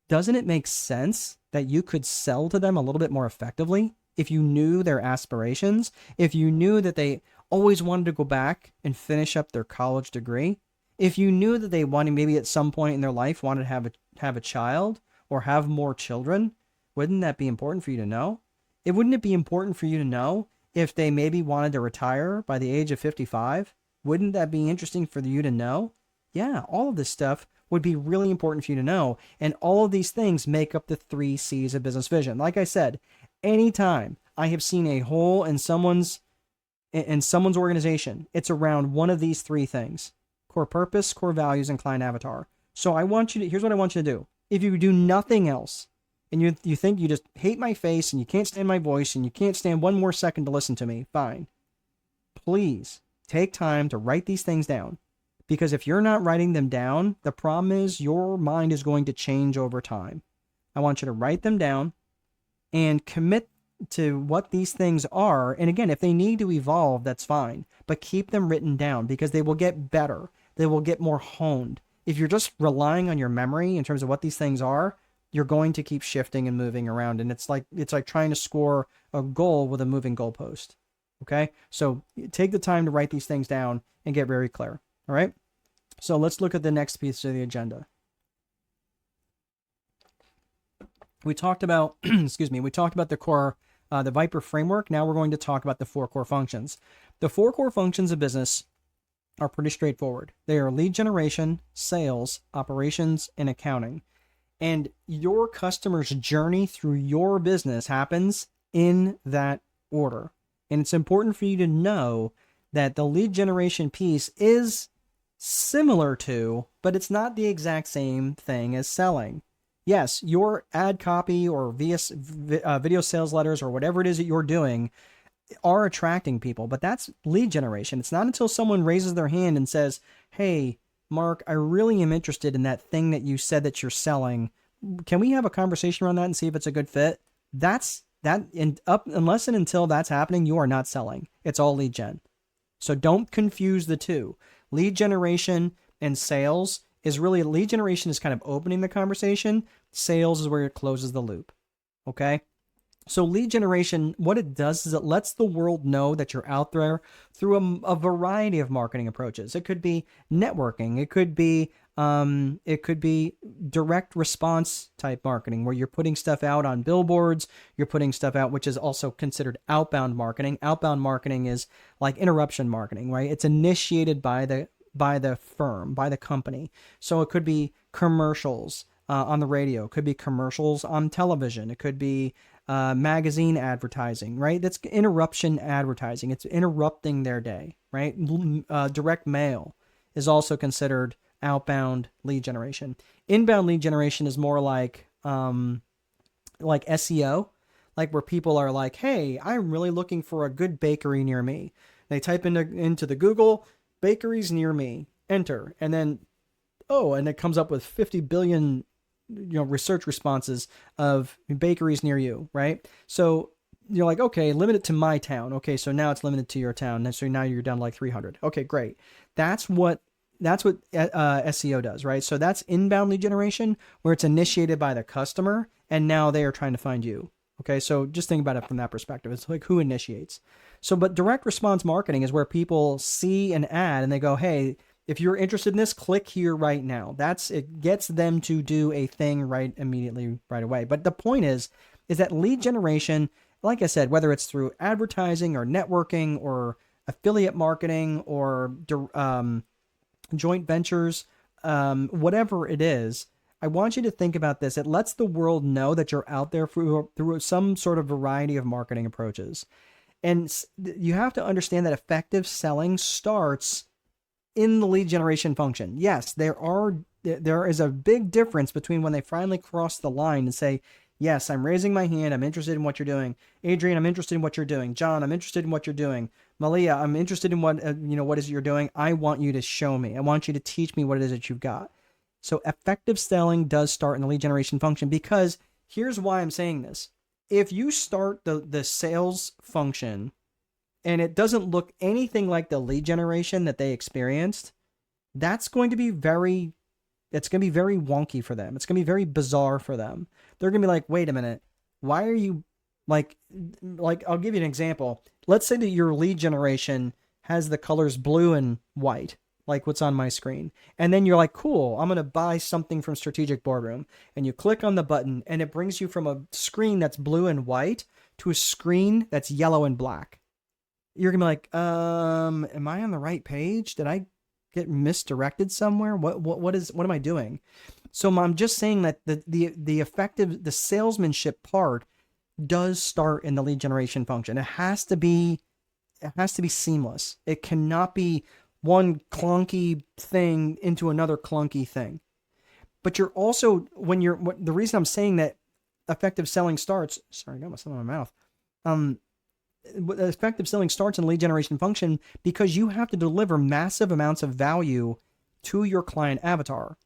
doesn't it make sense that you could sell to them a little bit more effectively if you knew their aspirations, if you knew that they always wanted to go back and finish up their college degree, if you knew that they wanted maybe at some point in their life wanted to have a child or have more children? Wouldn't that be important for you to know? Wouldn't it be important for you to know if they maybe wanted to retire by the age of 55? Wouldn't that be interesting for you to know? Yeah, all of this stuff would be really important for you to know. And all of these things make up the 3 C's of business vision. Like I said, anytime I have seen a hole in someone's organization, it's around one of these 3 things: core purpose, core values, and client avatar. So here's what I want you to do. If you do nothing else, and you think you just hate my face and you can't stand my voice and you can't stand one more second to listen to me, fine. Please take time to write these things down. Because if you're not writing them down, the problem is your mind is going to change over time. I want you to write them down and commit to what these things are. And again, if they need to evolve, that's fine. But keep them written down because they will get better. They will get more honed. If you're just relying on your memory in terms of what these things are, you're going to keep shifting and moving around. And it's like trying to score a goal with a moving goalpost. Okay? So take the time to write these things down and get very clear. All right? So let's look at the next piece of the agenda. We talked about, we talked about the core, the Viper framework. Now we're going to talk about the 4 core functions. The 4 core functions of business are pretty straightforward. They are lead generation, sales, operations, and accounting. And your customer's journey through your business happens in that order. And it's important for you to know that the lead generation piece is similar to, but it's not the exact same thing as selling. Yes, your ad copy or video sales letters or whatever it is that you're doing are attracting people, but that's lead generation. It's not until someone raises their hand and says, hey, Mark, I really am interested in that thing that you said that you're selling. Can we have a conversation around that and see if it's a good fit? Unless and until that's happening, you are not selling. It's all lead gen. So don't confuse the two. Lead generation and sales is really, lead generation is kind of opening the conversation. Sales is where it closes the loop. Okay? So lead generation, what it does is it lets the world know that you're out there through a variety of marketing approaches. It could be networking. It could be direct response type marketing where you're putting stuff out on billboards. You're putting stuff out, which is also considered outbound marketing. Outbound marketing is like interruption marketing, right? It's initiated by the firm, by the company. So it could be commercials on the radio. It could be commercials on television. It could be magazine advertising, right? That's interruption advertising. It's interrupting their day, right? Direct mail is also considered outbound lead generation. Inbound lead generation is more like SEO, like where people are like, hey, I'm really looking for a good bakery near me. They type into the Google, bakeries near me, enter, and then, oh, and it comes up with 50 billion research responses of bakeries near you, right? So you're like, okay, limit it to my town. Okay, so now it's limited to your town, and so now you're down to like 300. Okay, great. That's what SEO does, right? So that's inbound lead generation, where it's initiated by the customer, and now they are trying to find you. Okay, so just think about it from that perspective. It's like who initiates. So, but direct response marketing is where people see an ad and they go, hey, if you're interested in this, click here right now. It gets them to do a thing right immediately, right away. But the point is that lead generation, like I said, whether it's through advertising or networking or affiliate marketing or joint ventures, whatever it is, I want you to think about this. It lets the world know that you're out there through some sort of variety of marketing approaches. And you have to understand that effective selling starts in the lead generation function. Yes, there is a big difference between when they finally cross the line and say, yes, I'm raising my hand. I'm interested in what you're doing. Adrian, I'm interested in what you're doing. John, I'm interested in what you're doing. Malia, I'm interested in what is you're doing. I want you to show me. I want you to teach me what it is that you've got. So effective selling does start in the lead generation function, because here's why I'm saying this. If you start the sales function and it doesn't look anything like the lead generation that they experienced, it's going to be very wonky for them. It's going to be very bizarre for them. They're going to be like, wait a minute, why are you like, I'll give you an example. Let's say that your lead generation has the colors blue and white, like what's on my screen. And then you're like, cool, I'm going to buy something from Strategic Boardroom. And you click on the button and it brings you from a screen that's blue and white to a screen that's yellow and black. You're going to be like, am I on the right page? Did I get misdirected somewhere? What am I doing? So I'm just saying that the salesmanship part does start in the lead generation function. It has to be seamless. It cannot be one clunky thing into another clunky thing. But you're also, the reason I'm saying that effective selling starts, sorry, I got myself in my mouth. Effective selling starts in lead generation function because you have to deliver massive amounts of value to your client avatar.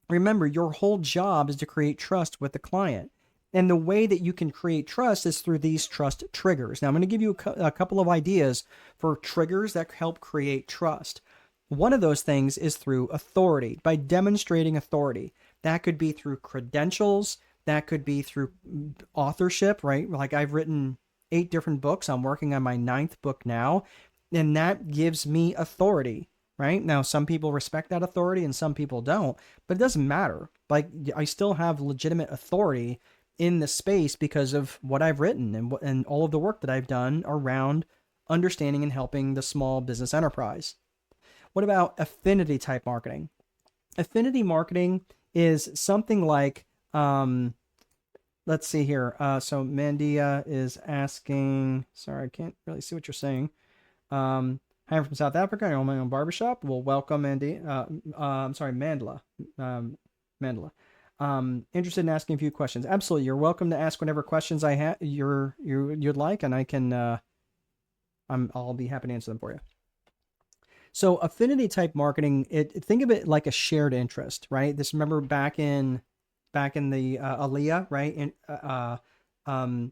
Remember, your whole job is to create trust with the client. And the way that you can create trust is through these trust triggers. Now, I'm going to give you a couple of ideas for triggers that help create trust. One of those things is through authority, by demonstrating authority. That could be through credentials. That could be through authorship, right? Like I've written 8 different books. I'm working on my 9th book now. And that gives me authority, right? Now, some people respect that authority and some people don't, but it doesn't matter. Like I still have legitimate authority in the space because of what I've written and all of the work that I've done around understanding and helping the small business enterprise. What about affinity type marketing? Affinity marketing is something like, let's see here. So Mandia is asking, sorry, I can't really see what you're saying. Hi, I'm from South Africa. I own my own barbershop. Well, welcome, Mandy. I'm sorry, Mandela. Mandela. Interested in asking a few questions. Absolutely. You're welcome to ask whatever questions you'd like, and I can, I'll be happy to answer them for you. So affinity type marketing, think of it like a shared interest, right? Remember back in the Aliyah, right? When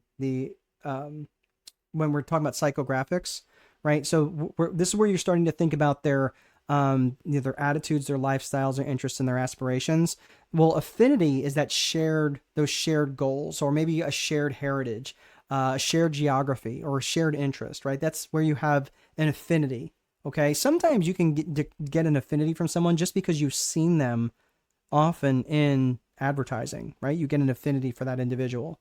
we're talking about psychographics, right? So this is where you're starting to think about their attitudes, their lifestyles, their interests, and their aspirations. Well, affinity is those shared goals, or maybe a shared heritage, a shared geography, or a shared interest, right? That's where you have an affinity. Okay. Sometimes you can get an affinity from someone just because you've seen them often in advertising, right? You get an affinity for that individual.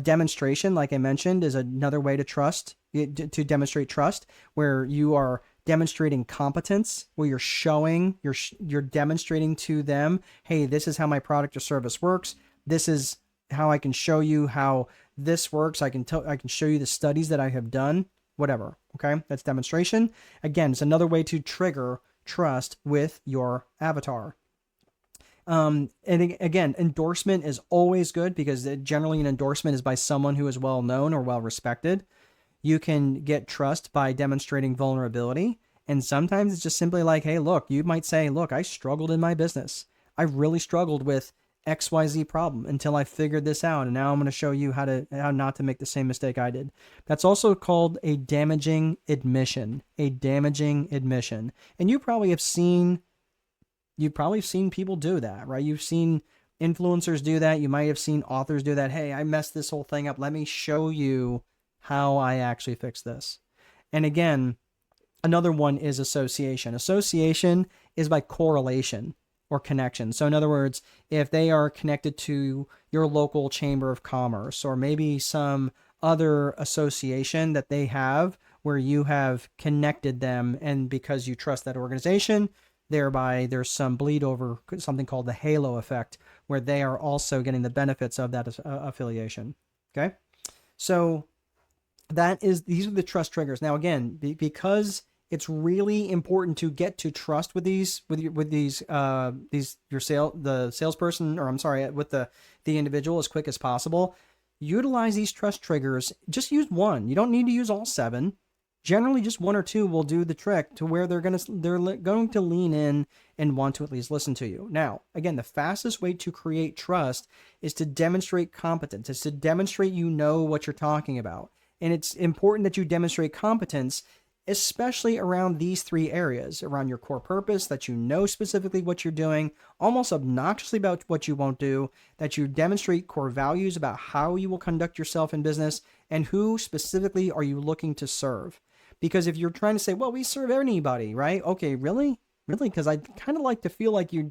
Demonstration, like I mentioned, is another way to demonstrate trust, where you are demonstrating competence, where you're demonstrating to them, hey, this is how my product or service works. This is how I can show you how this works. I can show you the studies that I have done, whatever. Okay. That's demonstration. Again, it's another way to trigger trust with your avatar. And again, endorsement is always good because generally an endorsement is by someone who is well known or well respected. You can get trust by demonstrating vulnerability. And sometimes it's just simply like, hey, look, you might say, look, I struggled in my business. I really struggled with XYZ problem until I figured this out. And now I'm going to show you how not to make the same mistake I did. That's also called a damaging admission, And you probably have seen people do that, right? You've seen influencers do that. You might have seen authors do that. Hey, I messed this whole thing up. Let me show you how I actually fix this. And again, another one is association. Association is by correlation or connection. So in other words, if they are connected to your local chamber of commerce or maybe some other association that they have where you have connected them, and because you trust that organization, thereby there's some bleed over, something called the halo effect, where they are also getting the benefits of that affiliation. Okay. So these are the trust triggers. Now, again, because it's really important to get to trust with the salesperson, or I'm sorry, with the individual as quick as possible. Utilize these trust triggers. Just use one. You don't need to use all 7. Generally, just 1 or 2 will do the trick to where they're going to lean in and want to at least listen to you. Now, again, the fastest way to create trust is to demonstrate competence. It's to demonstrate you know what you're talking about. And it's important that you demonstrate competence, especially around these 3 areas, around your core purpose, that you know specifically what you're doing, almost obnoxiously about what you won't do, that you demonstrate core values about how you will conduct yourself in business, and who specifically are you looking to serve. Because if you're trying to say, well, we serve anybody, right? Okay, really? Really? Because I kind of like to feel like you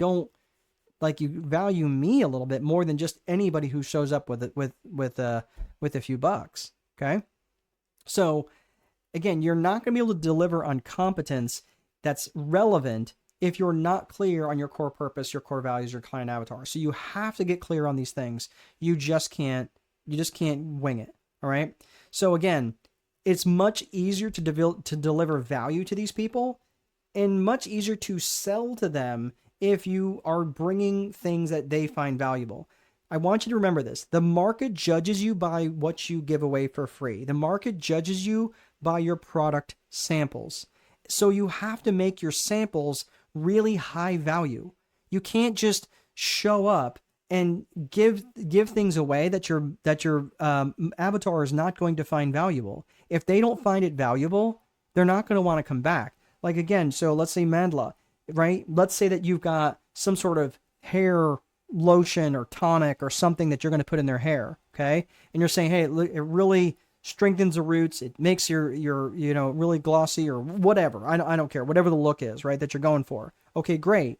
value me a little bit more than just anybody who shows up with a few bucks. Okay. So again, you're not going to be able to deliver on competence that's relevant if you're not clear on your core purpose, your core values, your client avatar. So you have to get clear on these things. You just can't wing it. All right. So again, it's much easier to deliver value to these people, and much easier to sell to them if you are bringing things that they find valuable. I want you to remember this. The market judges you by what you give away for free. The market judges you by your product samples. So you have to make your samples really high value. You can't just show up and give things away that your avatar is not going to find valuable. If they don't find it valuable, they're not going to want to come back. Like again, so let's say Mandla, right? Let's say that you've got some sort of hair lotion or tonic or something that you're going to put in their hair, okay? And you're saying, hey, it really strengthens the roots. It makes your really glossy or whatever. I don't care, whatever the look is, right, that you're going for. Okay, great.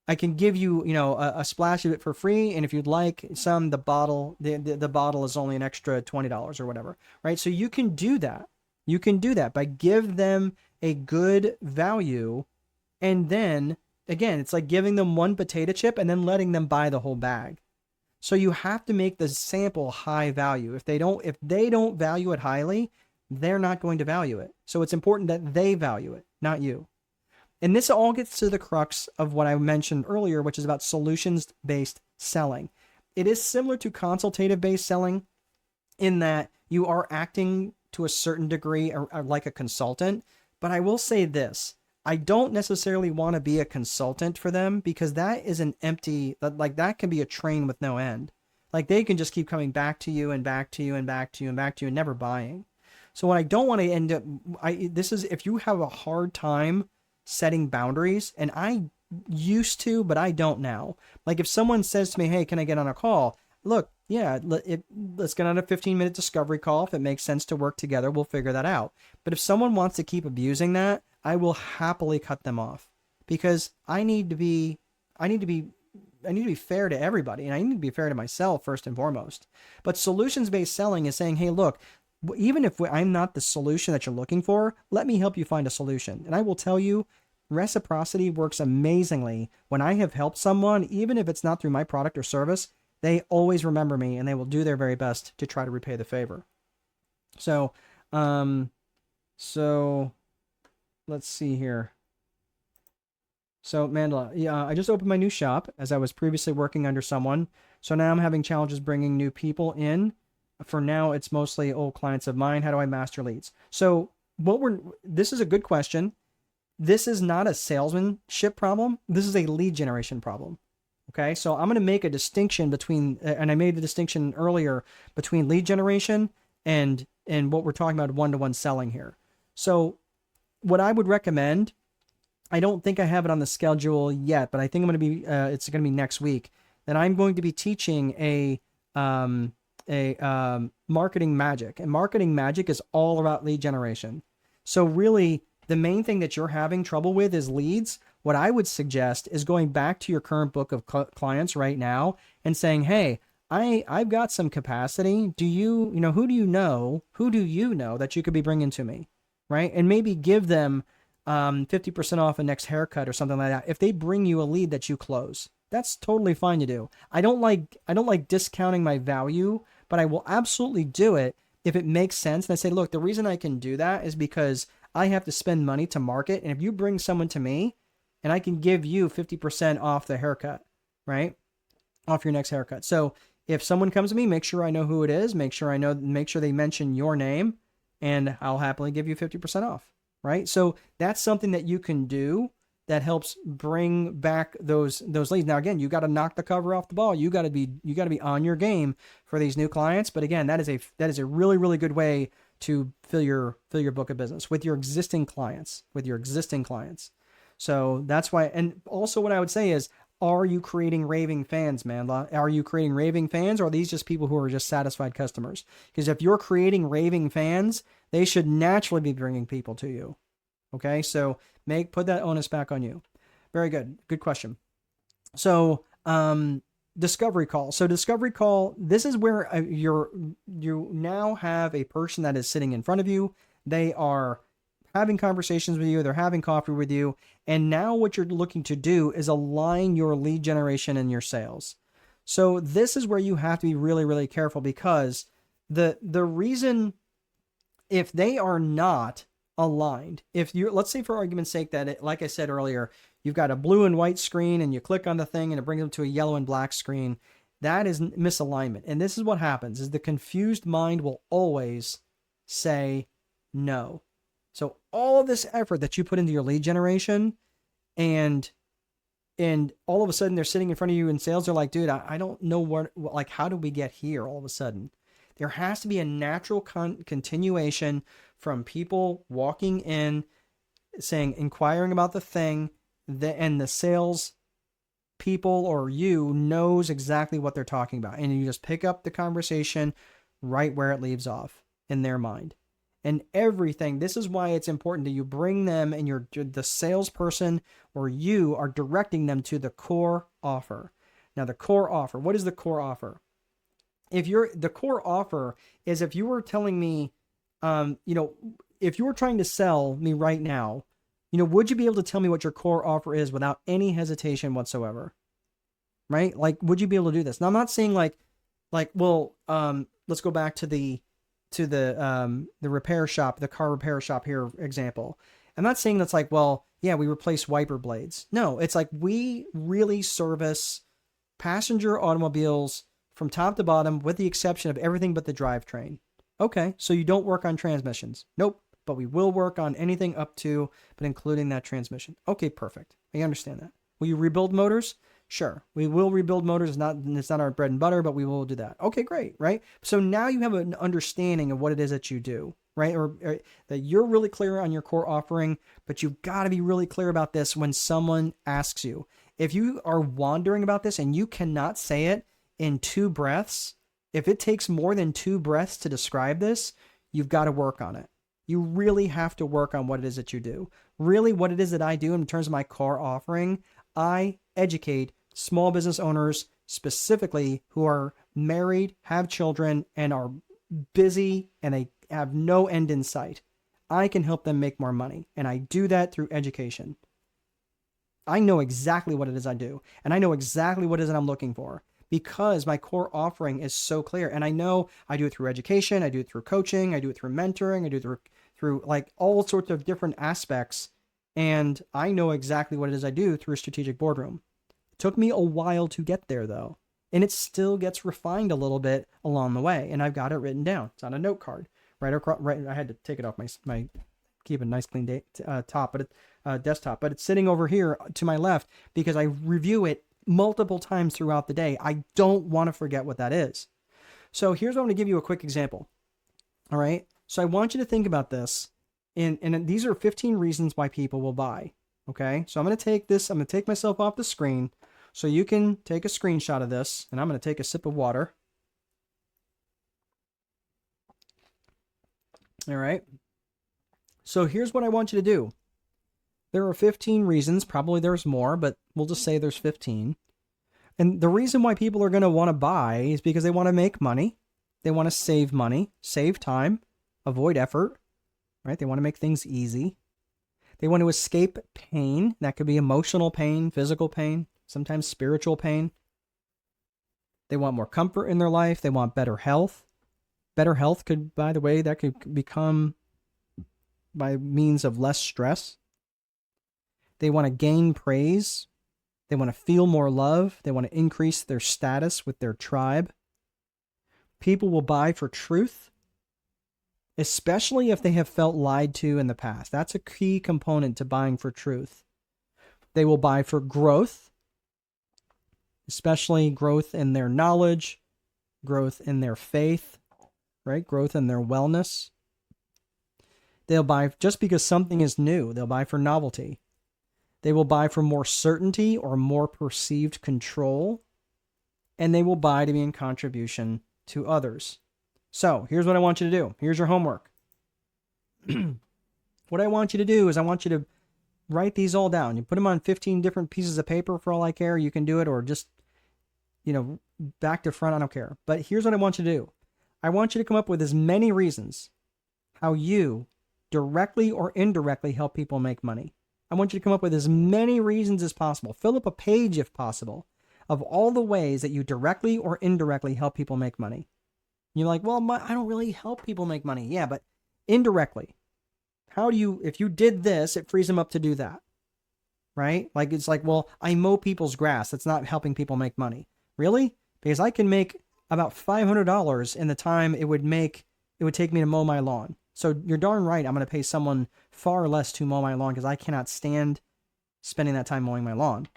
I can give you, a splash of it for free, and if you'd like some, the bottle is only an extra $20 or whatever, right? So you can do that. You can do that by give them a good value, and then again, it's like giving them one potato chip and then letting them buy the whole bag. So you have to make the sample high value. If they don't value it highly, they're not going to value it. So it's important that they value it, not you. And this all gets to the crux of what I mentioned earlier, which is about solutions-based selling. It is similar to consultative-based selling in that you are acting to a certain degree or like a consultant. But I will say this. I don't necessarily want to be a consultant for them, because that is an empty, like that can be a train with no end. Like they can just keep coming back to you and back to you and back to you and back to you and never buying. So what I don't want to end up, this is if you have a hard time setting boundaries, and I used to, but I don't now. Like if someone says to me, hey, can I get on a call? Look, yeah, let's get on a 15-minute discovery call. If it makes sense to work together, we'll figure that out. But if someone wants to keep abusing that, I will happily cut them off, because I need to be fair to everybody, and I need to be fair to myself first and foremost. But solutions-based selling is saying, hey, look, even if I'm not the solution that you're looking for, let me help you find a solution. And I will tell you, reciprocity works amazingly when I have helped someone, even if it's not through my product or service. they always remember me and they will do their very best to try to repay the favor. So, um, so let's see here. So, Mandela, yeah, I just opened my new shop as I was previously working under someone. So now I'm having challenges bringing new people in. For now, it's mostly old clients of mine. How do I master leads? So, this is a good question. This is not a salesmanship problem. This is a lead generation problem. Okay. So I'm going to make a distinction between, and I made the distinction earlier between lead generation and what we're talking about one-to-one selling here. So what I would recommend, I don't think I have it on the schedule yet, but I think I'm going to be, it's going to be next week, that I'm going to be teaching marketing magic, and marketing magic is all about lead generation. So really the main thing that you're having trouble with is leads. What I would suggest is going back to your current book of clients right now and saying, hey, I've got some capacity. Who do you know that you could be bringing to me? Right. And maybe give them 50% off a next haircut or something like that. If they bring you a lead that you close, that's totally fine to do. I don't like discounting my value, but I will absolutely do it if it makes sense. And I say, look, the reason I can do that is because I have to spend money to market. And if you bring someone to me and I can give you 50% off the haircut, right? Off your next haircut. So if someone comes to me, make sure I know who it is, make sure they mention your name, and I'll happily give you 50% off, right? So that's something that you can do that helps bring back those leads. Now, again, you got to knock the cover off the ball. You got to be on your game for these new clients. But again, that is a really, really good way to fill your book of business with your existing clients, So that's why. And also what I would say is, are you creating raving fans, man? Are you creating raving fans, or are these just people who are just satisfied customers? Because if you're creating raving fans, they should naturally be bringing people to you. Okay. So put that onus back on you. Very good. Good question. So, discovery call. So discovery call, this is where you now have a person that is sitting in front of you. They are having conversations with you. They're having coffee with you. And now what you're looking to do is align your lead generation and your sales. So this is where you have to be really, really careful, because the reason, if they are not aligned, let's say for argument's sake that like I said earlier, you've got a blue and white screen and you click on the thing and it brings them to a yellow and black screen, that is misalignment. And this is what happens, is the confused mind will always say no. So all of this effort that you put into your lead generation, and all of a sudden they're sitting in front of you in sales, they're like, dude, I don't know how do we get here all of a sudden? There has to be a natural continuation from people walking in, inquiring about the thing, and the sales people or you knows exactly what they're talking about. And you just pick up the conversation right where it leaves off in their mind. And everything, this is why it's important that you bring them, and the salesperson or you are directing them to the core offer. Now, the core offer, what is the core offer? The core offer is, if you were telling me, if you were trying to sell me right now, would you be able to tell me what your core offer is without any hesitation whatsoever? Right? Like, would you be able to do this? Now, I'm not saying let's go back to the repair shop, the car repair shop here example. I'm not saying that's we replace wiper blades. No, it's like, we really service passenger automobiles from top to bottom, with the exception of everything but the drivetrain. Okay, so you don't work on transmissions. Nope, but we will work on anything up to, but including that transmission. Okay, perfect. I understand that. Will you rebuild motors? Sure, we will rebuild motors. It's not our bread and butter, but we will do that. Okay, great, right? So now you have an understanding of what it is that you do, right? Or that you're really clear on your core offering, but you've got to be really clear about this when someone asks you. If you are wandering about this and you cannot say it in 2 breaths, if it takes more than 2 breaths to describe this, you've got to work on it. You really have to work on what it is that you do. Really, what it is that I do in terms of my core offering, I educate small business owners, specifically who are married, have children, and are busy, and they have no end in sight. I can help them make more money, and I do that through education. I know exactly what it is I do, and I know exactly what it is that I'm looking for, because my core offering is so clear. And I know I do it through education, I do it through coaching, I do it through mentoring, I do it through like all sorts of different aspects. And I know exactly what it is I do through a strategic boardroom. It took me a while to get there though. And it still gets refined a little bit along the way. And I've got it written down. It's on a note card right across, right. I had to take it off my keep a nice clean top, but desktop, but it's sitting over here to my left because I review it multiple times throughout the day. I don't want to forget what that is. So here's what I'm going to give you a quick example. All right. So I want you to think about this. And these are 15 reasons why people will buy. Okay. So I'm going to take this, I'm going to take myself off the screen so you can take a screenshot of this, and I'm going to take a sip of water. All right. So here's what I want you to do. There are 15 reasons, probably there's more, but we'll just say there's 15. And the reason why people are going to want to buy is because they want to make money. They want to save money, save time, avoid effort, right? They want to make things easy. They want to escape pain. That could be emotional pain, physical pain, sometimes spiritual pain. They want more comfort in their life. They want better health. Better health could, by the way, that could become by means of less stress. They want to gain praise. They want to feel more love. They want to increase their status with their tribe. People will buy for truth, especially if they have felt lied to in the past. That's a key component to buying for truth. They will buy for growth, especially growth in their knowledge, growth in their faith, right? Growth in their wellness. They'll buy just because something is new. They'll buy for novelty. They will buy for more certainty or more perceived control. And they will buy to be in contribution to others. So here's what I want you to do. Here's your homework. What I want you to do is I want you to write these all down. You put them on 15 different pieces of paper for all I care. You can do it, or just, back to front. I don't care. But here's what I want you to do. I want you to come up with as many reasons how you directly or indirectly help people make money. I want you to come up with as many reasons as possible. Fill up a page, if possible, of all the ways that you directly or indirectly help people make money. You're like, well, I don't really help people make money. Yeah, but indirectly. How do you, if you did this, it frees them up to do that, right? Like, it's like, well, I mow people's grass. That's not helping people make money. Really? Because I can make about $500 in the time it would take me to mow my lawn. So you're darn right, I'm going to pay someone far less to mow my lawn because I cannot stand spending that time mowing my lawn.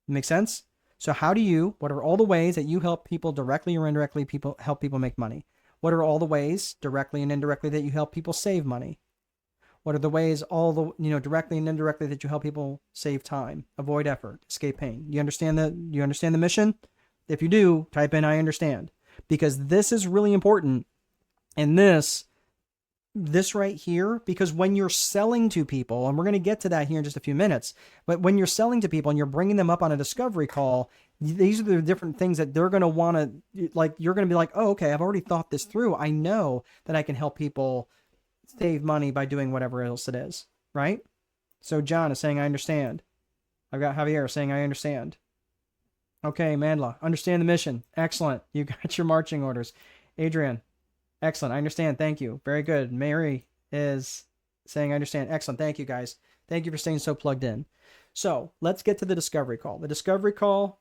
Make sense? So what are all the ways that you help people directly or indirectly help people make money? What are all the ways directly and indirectly that you help people save money? What are the ways directly and indirectly that you help people save time, avoid effort, escape pain? You understand the mission? If you do, type in I understand, because this is really important. And this right here, because when you're selling to people, and we're going to get to that here in just a few minutes, but when you're selling to people and you're bringing them up on a discovery call, these are the different things that they're going to want to, like, you're going to be like, oh, okay, I've already thought this through. I know that I can help people save money by doing whatever else it is, right? So John is saying, I understand. I've got Javier saying, I understand. Okay, Mandla, understand the mission. Excellent. You got your marching orders. Adrian, excellent. I understand. Thank you. Very good. Mary is saying, I understand. Excellent. Thank you, guys. Thank you for staying so plugged in. So let's get to the discovery call. The discovery call,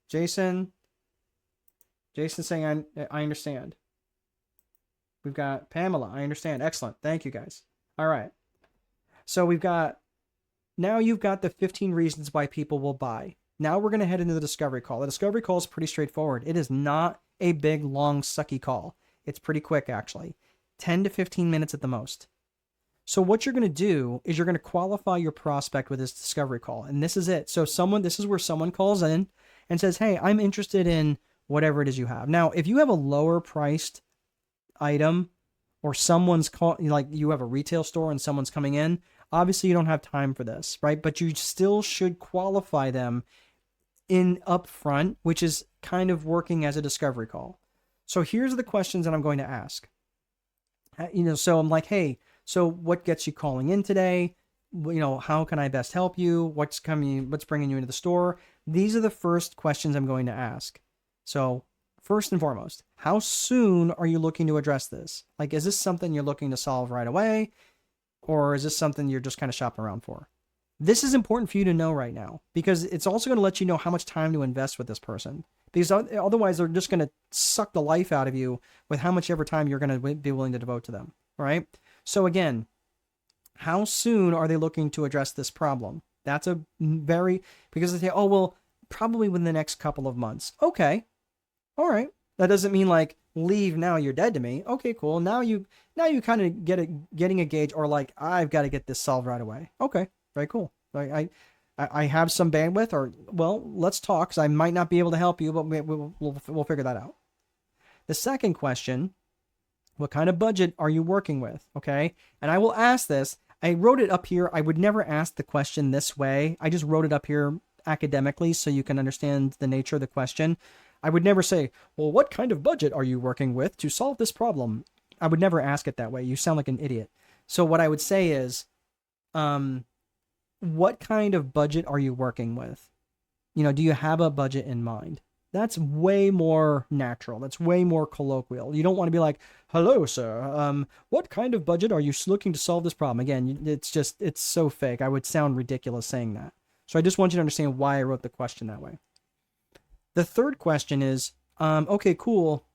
Jason saying, I understand. We've got Pamela. I understand. Excellent. Thank you, guys. All right. So now you've got the 15 reasons why people will buy. Now we're going to head into the discovery call. The discovery call is pretty straightforward. It is not a big, long, sucky call. It's pretty quick, actually. 10 to 15 minutes at the most. So what you're going to do is you're going to qualify your prospect with this discovery call. And this is it. So this is where someone calls in and says, hey, I'm interested in whatever it is you have. Now, if you have a lower priced item, or someone's like you have a retail store and someone's coming in, obviously you don't have time for this, right? But you still should qualify them in upfront, which is kind of working as a discovery call. So here's the questions that I'm going to ask. So I'm like, hey, so what gets you calling in today? How can I best help you? What's bringing you into the store? these are the first questions I'm going to ask. So first and foremost, how soon are you looking to address this? Like, is this something you're looking to solve right away? Or is this something you're just kind of shopping around for? This is important for you to know right now because it's also going to let you know how much time to invest with this person. Because otherwise, they're just going to suck the life out of you with how much ever time you're going to be willing to devote to them. Right? So again, how soon are they looking to address this problem? That's a very, because they say, oh, well, probably within the next couple of months. Okay. All right. That doesn't mean like leave now, you're dead to me. Okay, cool. Now you kind of getting a gauge, or like, I've got to get this solved right away. Okay. Very cool. I have some bandwidth, or, well, let's talk because I might not be able to help you, but we'll figure that out. The second question, what kind of budget are you working with? Okay. And I will ask this. I wrote it up here. I would never ask the question this way. I just wrote it up here academically so you can understand the nature of the question. I would never say, well, what kind of budget are you working with to solve this problem? I would never ask it that way. You sound like an idiot. So what I would say is, what kind of budget are you working with? Do you have a budget in mind? That's way more natural. That's way more colloquial. You don't want to be like, hello, sir. What kind of budget are you looking to solve this problem? Again, it's so fake. I would sound ridiculous saying that. So I just want you to understand why I wrote the question that way. The third question is, okay, cool.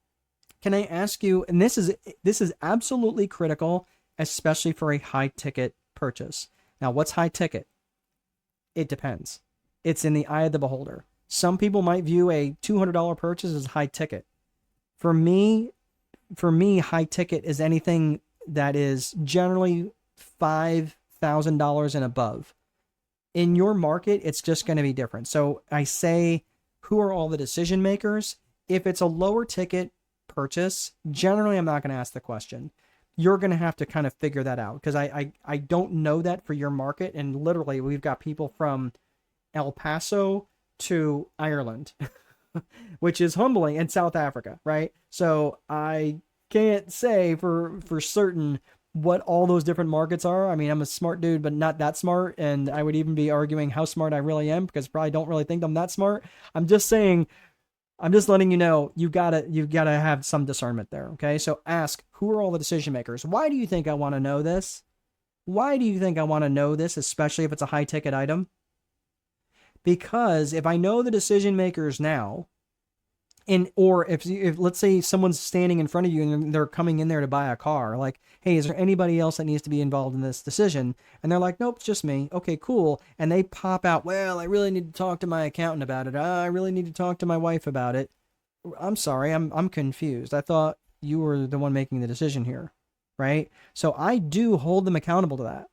Can I ask you, and this is absolutely critical, especially for a high ticket purchase. Now, what's high ticket? It depends. It's in the eye of the beholder. Some people might view a $200 purchase as high ticket. For me, high ticket is anything that is generally $5,000 and above. In your market, it's just going to be different. So I say, who are all the decision makers? If it's a lower ticket purchase, generally I'm not going to ask the question. You're going to have to kind of figure that out because I don't know that for your market. And literally, we've got people from El Paso to Ireland, which is humbling, and South Africa, right? So I can't say for certain what all those different markets are. I mean, I'm a smart dude, but not that smart. And I would even be arguing how smart I really am because probably don't really think I'm that smart. I'm just saying, I'm just letting you know, you've got to have some discernment there. Okay. So ask, who are all the decision makers? Why do you think I want to know this? Why do you think I want to know this, especially if it's a high ticket item? Because if I know the decision makers now, or if let's say someone's standing in front of you and they're coming in there to buy a car, like, hey, is there anybody else that needs to be involved in this decision? And they're like, nope, it's just me. Okay, cool. And they pop out, well, I really need to talk to my accountant about it. I really need to talk to my wife about it. I'm sorry, I'm confused. I thought you were the one making the decision here, right? So I do hold them accountable to that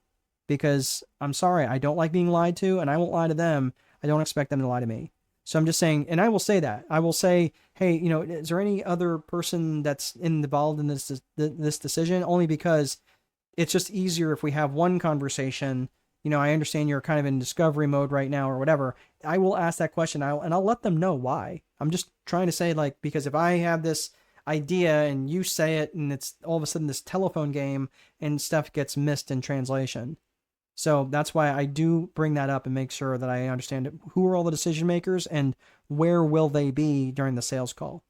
because I'm sorry, I don't like being lied to, and I won't lie to them. I don't expect them to lie to me. So I'm just saying, and I will say that. I will say, hey, is there any other person that's involved in this decision? Only because it's just easier if we have one conversation. I understand you're kind of in discovery mode right now or whatever. I will ask that question and I'll let them know why. I'm just trying to say, like, because if I have this idea and you say it and it's all of a sudden this telephone game and stuff gets missed in translation. So that's why I do bring that up and make sure that I understand who are all the decision makers and where will they be during the sales call.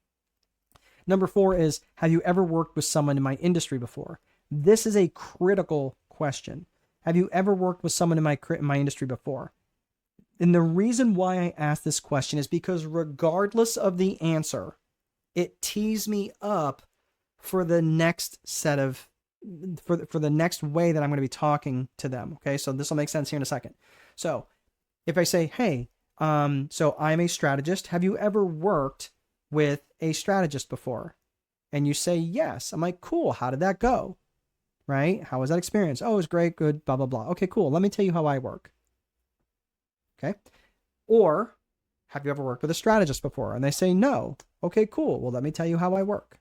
Number 4 is, have you ever worked with someone in my industry before? This is a critical question. Have you ever worked with someone in my industry before? And the reason why I ask this question is because regardless of the answer, it tees me up for the next set of for the next way that I'm going to be talking to them. Okay, so this will make sense here in a second. So if I say, hey, so I'm a strategist. Have you ever worked with a strategist before? And you say yes. I'm like, cool. How did that go? Right? How was that experience? Oh, it was great. Good. Blah, blah, blah. Okay, cool. Let me tell you how I work. Okay. Or have you ever worked with a strategist before? And they say no. Okay, cool. Well, let me tell you how I work.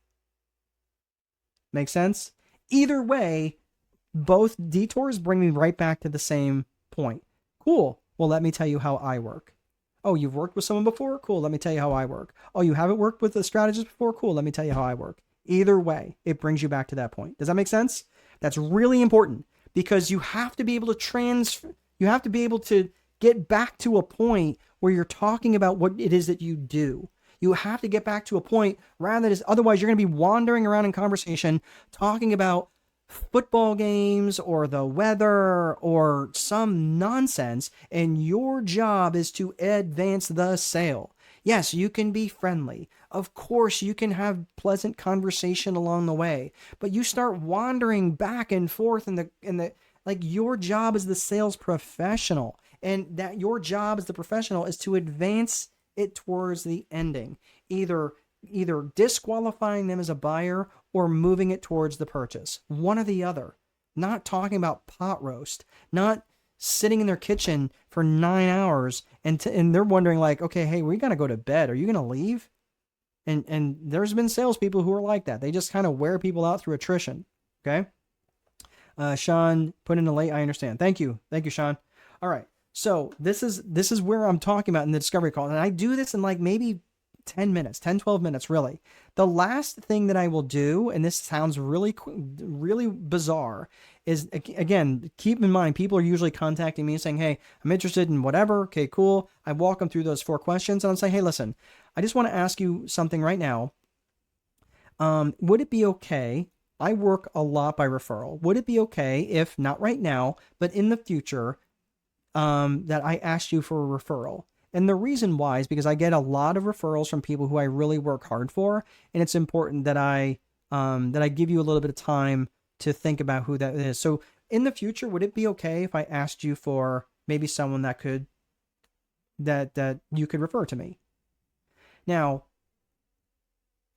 Make sense? Either way, both detours bring me right back to the same point. Cool. Well, let me tell you how I work. Oh, you've worked with someone before? Cool. Let me tell you how I work. Oh, you haven't worked with a strategist before? Cool. Let me tell you how I work. Either way, it brings you back to that point. Does that make sense? That's really important because you have to be able to get back to a point where you're talking about what it is that you do. You have to get back to a point rather than otherwise you're going to be wandering around in conversation talking about football games or the weather or some nonsense, and your job is to advance the sale. Yes, you can be friendly. Of course, you can have pleasant conversation along the way, but you start wandering back and forth in the like your job as the sales professional, and that your job as the professional is to advance it towards the ending, either disqualifying them as a buyer or moving it towards the purchase. One or the other. Not talking about pot roast, not sitting in their kitchen for 9 hours and they're wondering like, okay, hey, we gotta go to bed. Are you gonna leave? And there's been salespeople who are like that. They just kind of wear people out through attrition. Okay. Sean put in a late. I understand. Thank you, Sean. All right. So this is where I'm talking about in the discovery call, and I do this in like maybe 10 minutes, 10, 12 minutes, really. The last thing that I will do, and this sounds really, really bizarre, is, again, keep in mind, people are usually contacting me and saying, hey, I'm interested in whatever. Okay, cool. I walk them through those 4 questions, and I'll say, hey, listen, I just want to ask you something right now. Would it be okay? I work a lot by referral. Would it be okay if, not right now, but in the future, that I asked you for a referral? And the reason why is because I get a lot of referrals from people who I really work hard for, and it's important that I give you a little bit of time to think about who that is. So in the future, would it be okay if I asked you for maybe someone that you could refer to me? Now,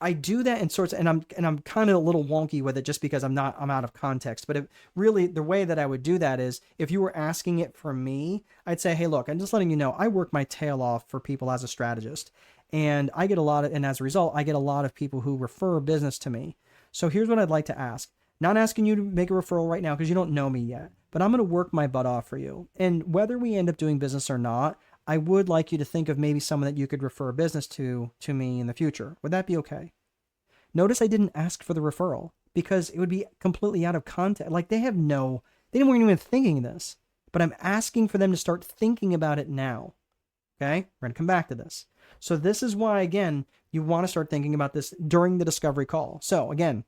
I do that in sorts, and I'm kind of a little wonky with it just because I'm out of context. But really, the way that I would do that is if you were asking it from me, I'd say, hey, look, I'm just letting you know, I work my tail off for people as a strategist, and and as a result, I get a lot of people who refer business to me. So here's what I'd like to ask. Not asking you to make a referral right now because you don't know me yet, but I'm going to work my butt off for you. And whether we end up doing business or not, I would like you to think of maybe someone that you could refer business to me in the future. Would that be okay? Notice I didn't ask for the referral because it would be completely out of context. Like they weren't even thinking this, but I'm asking for them to start thinking about it now. Okay. We're going to come back to this. So this is why, again, you want to start thinking about this during the discovery call. So again,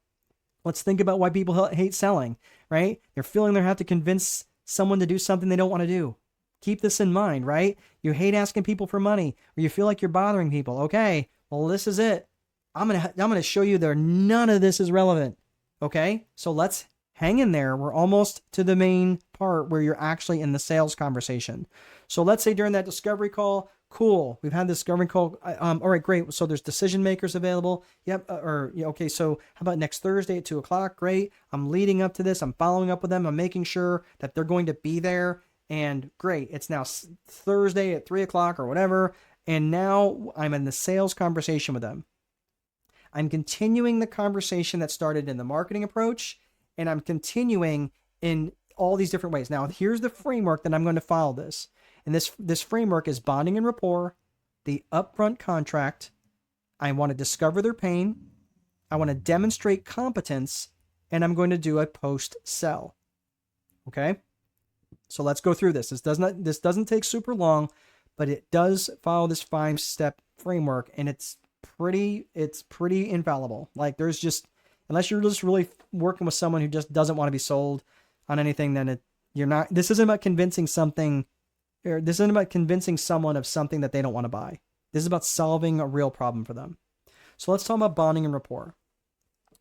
let's think about why people hate selling, right? They're feeling they have to convince someone to do something they don't want to do. Keep this in mind, right? You hate asking people for money, or you feel like you're bothering people. Okay, well, this is it. I'm gonna show you that none of this is relevant. Okay, so let's hang in there. We're almost to the main part where you're actually in the sales conversation. So let's say during that discovery call, cool, we've had the discovery call. All right, great. So there's decision makers available. Yep. Okay. So how about next Thursday at 2:00? Great. I'm leading up to this. I'm following up with them. I'm making sure that they're going to be there. And great. It's now Thursday at 3:00 or whatever. And now I'm in the sales conversation with them. I'm continuing the conversation that started in the marketing approach, and I'm continuing in all these different ways. Now, here's the framework that I'm going to follow this. And this framework is bonding and rapport, the upfront contract. I want to discover their pain. I want to demonstrate competence, and I'm going to do a post-sell. Okay? So let's go through this. This doesn't take super long, but it does follow this 5-step framework, and it's pretty infallible. Like there's just, unless you're just really working with someone who just doesn't want to be sold on anything, then you're not. This isn't about convincing someone of something that they don't want to buy. This is about solving a real problem for them. So let's talk about bonding and rapport.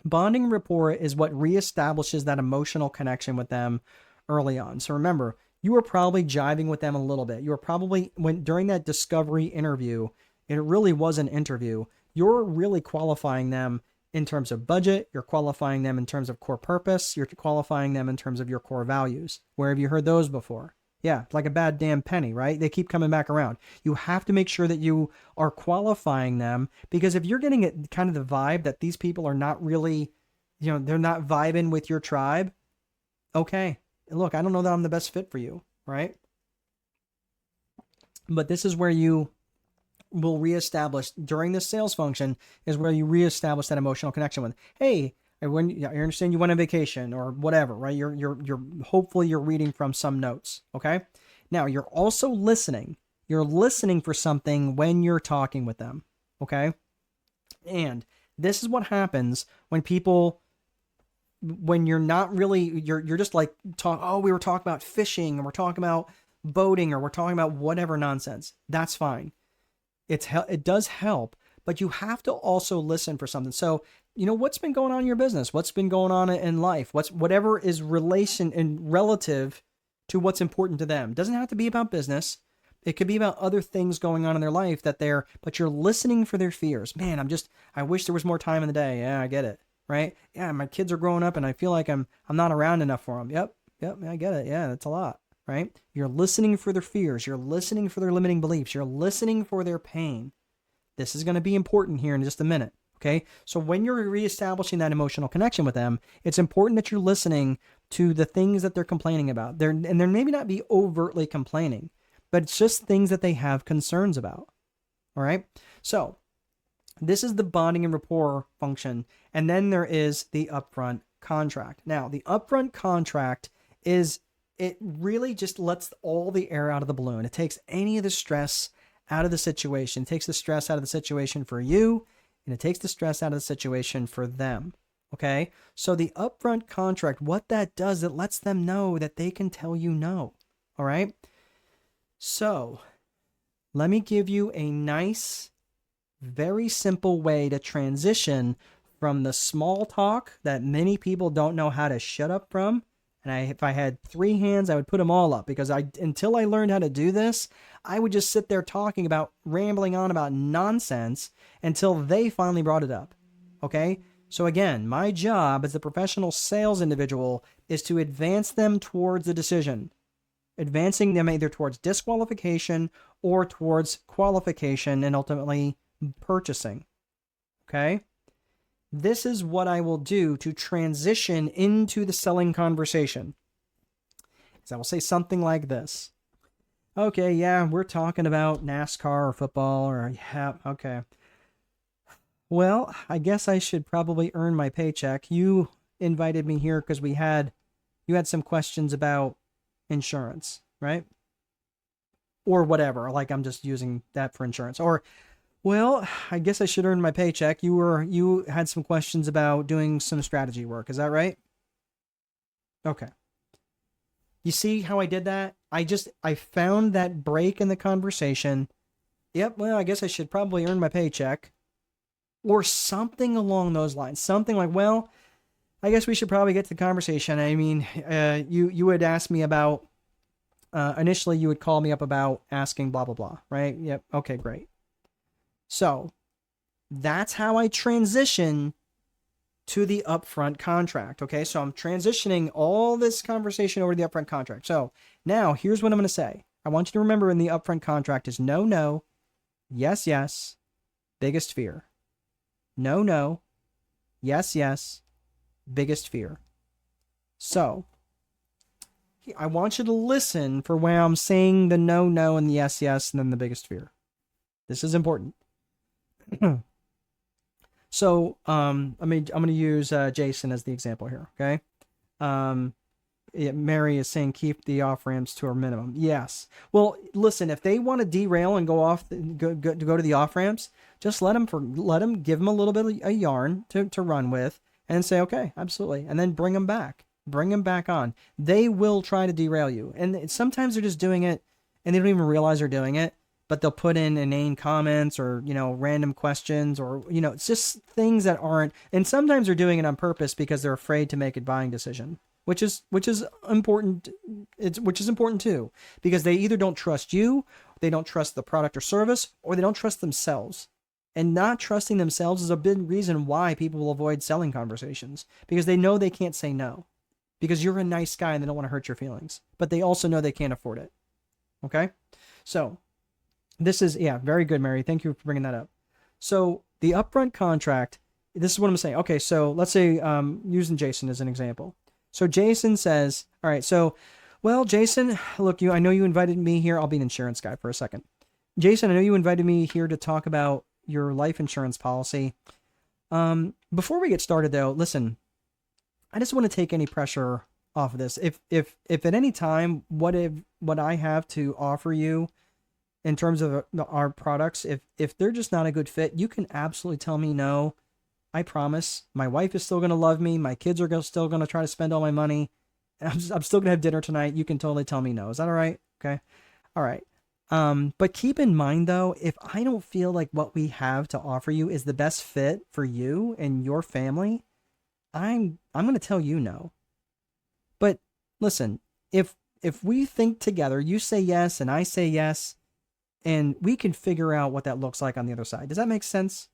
Bonding and rapport is what reestablishes that emotional connection with them early on. So remember, you were probably jiving with them a little bit. You were probably, during that discovery interview, it really was an interview. You're really qualifying them in terms of budget. You're qualifying them in terms of core purpose. You're qualifying them in terms of your core values. Where have you heard those before? Yeah, it's like a bad damn penny, right? They keep coming back around. You have to make sure that you are qualifying them, because if you're getting it kind of the vibe that these people are not really, they're not vibing with your tribe, okay, look, I don't know that I'm the best fit for you, right? But this is where you will reestablish during this sales function, is where you reestablish that emotional connection with, hey, when I understand you went on vacation or whatever, right? You're hopefully you're reading from some notes. Okay. Now, you're also listening. You're listening for something when you're talking with them. Okay? And this is what happens when you're not really, you're just like, we were talking about fishing, and we're talking about boating, or we're talking about whatever nonsense. That's fine. It does help, but you have to also listen for something. So, what's been going on in your business? What's been going on in life? Whatever is relation and relative to what's important to them. It doesn't have to be about business. It could be about other things going on in their life but you're listening for their fears. Man, I wish there was more time in the day. Yeah, I get it. Right? Yeah, my kids are growing up and I feel like I'm not around enough for them. Yep, I get it. Yeah, that's a lot. Right? You're listening for their fears. You're listening for their limiting beliefs. You're listening for their pain. This is going to be important here in just a minute. Okay? So when you're reestablishing that emotional connection with them, it's important that you're listening to the things that they're complaining about. They're maybe not be overtly complaining, but it's just things that they have concerns about. All right? So this is the bonding and rapport function. And then there is the upfront contract. Now, the upfront contract it really just lets all the air out of the balloon. It takes any of the stress out of the situation. It takes the stress out of the situation for you, and it takes the stress out of the situation for them. Okay? So the upfront contract, what that does, it lets them know that they can tell you no. All right? So let me give you a nice, very simple way to transition from the small talk that many people don't know how to shut up from. And if I had 3 hands, I would put them all up, because until I learned how to do this, I would just sit there rambling on about nonsense until they finally brought it up. Okay? So again, my job as a professional sales individual is to advance them towards the decision, advancing them either towards disqualification or towards qualification and ultimately purchasing. Okay? This is what I will do to transition into the selling conversation. So I will say something like this. Okay, yeah, we're talking about NASCAR or football yeah, okay. Well, I guess I should probably earn my paycheck. You invited me here because you had some questions about insurance, right? Or whatever, like I'm just using that for insurance. Or, well, I guess I should earn my paycheck. You had some questions about doing some strategy work. Is that right? Okay. You see how I did that? I found that break in the conversation. Yep, well, I guess I should probably earn my paycheck. Or something along those lines. Something like, well, I guess we should probably get to the conversation. I mean, you would ask me about, initially you would call me up about asking blah, blah, blah, right? Yep, okay, great. So that's how I transition to the upfront contract. Okay, so I'm transitioning all this conversation over to the upfront contract. So now here's what I'm going to say. I want you to remember in the upfront contract is no, no, yes, yes, biggest fear. No, no, yes, yes, biggest fear. So I want you to listen for where I'm saying the no, no, and the yes, yes, and then the biggest fear. This is important. So, I'm going to use Jason as the example here, okay? Mary is saying keep the off-ramps to a minimum. Yes. Well, listen, if they want to derail and go to the off-ramps, just let them give them a little bit of a yarn to run with and say, okay, absolutely. And then bring them back. Bring them back on. They will try to derail you. And sometimes they're just doing it and they don't even realize they're doing it. But they'll put in inane comments or, random questions or, it's just things that aren't, and sometimes they're doing it on purpose because they're afraid to make a buying decision, which is important. Which is important too, because they either don't trust you, they don't trust the product or service, or they don't trust themselves. And not trusting themselves is a big reason why people will avoid selling conversations, because they know they can't say no, because you're a nice guy and they don't want to hurt your feelings, but they also know they can't afford it. Okay. So this is, very good, Mary. Thank you for bringing that up. So the upfront contract, this is what I'm saying. Okay, so let's say using Jason as an example. So Jason says, all right, so, well, Jason, look, I know you invited me here. I'll be an insurance guy for a second. Jason, I know you invited me here to talk about your life insurance policy. Before we get started, though, listen, I just want to take any pressure off of this. If at any time what I have to offer you in terms of our products, if they're just not a good fit, you can absolutely tell me no. I promise. My wife is still going to love me. My kids are still going to try to spend all my money. I'm still going to have dinner tonight. You can totally tell me no. Is that all right? Okay. All right. But keep in mind though, if I don't feel like what we have to offer you is the best fit for you and your family, I'm going to tell you no. But listen, if we think together, you say yes and I say yes, and we can figure out what that looks like on the other side. Does that make sense?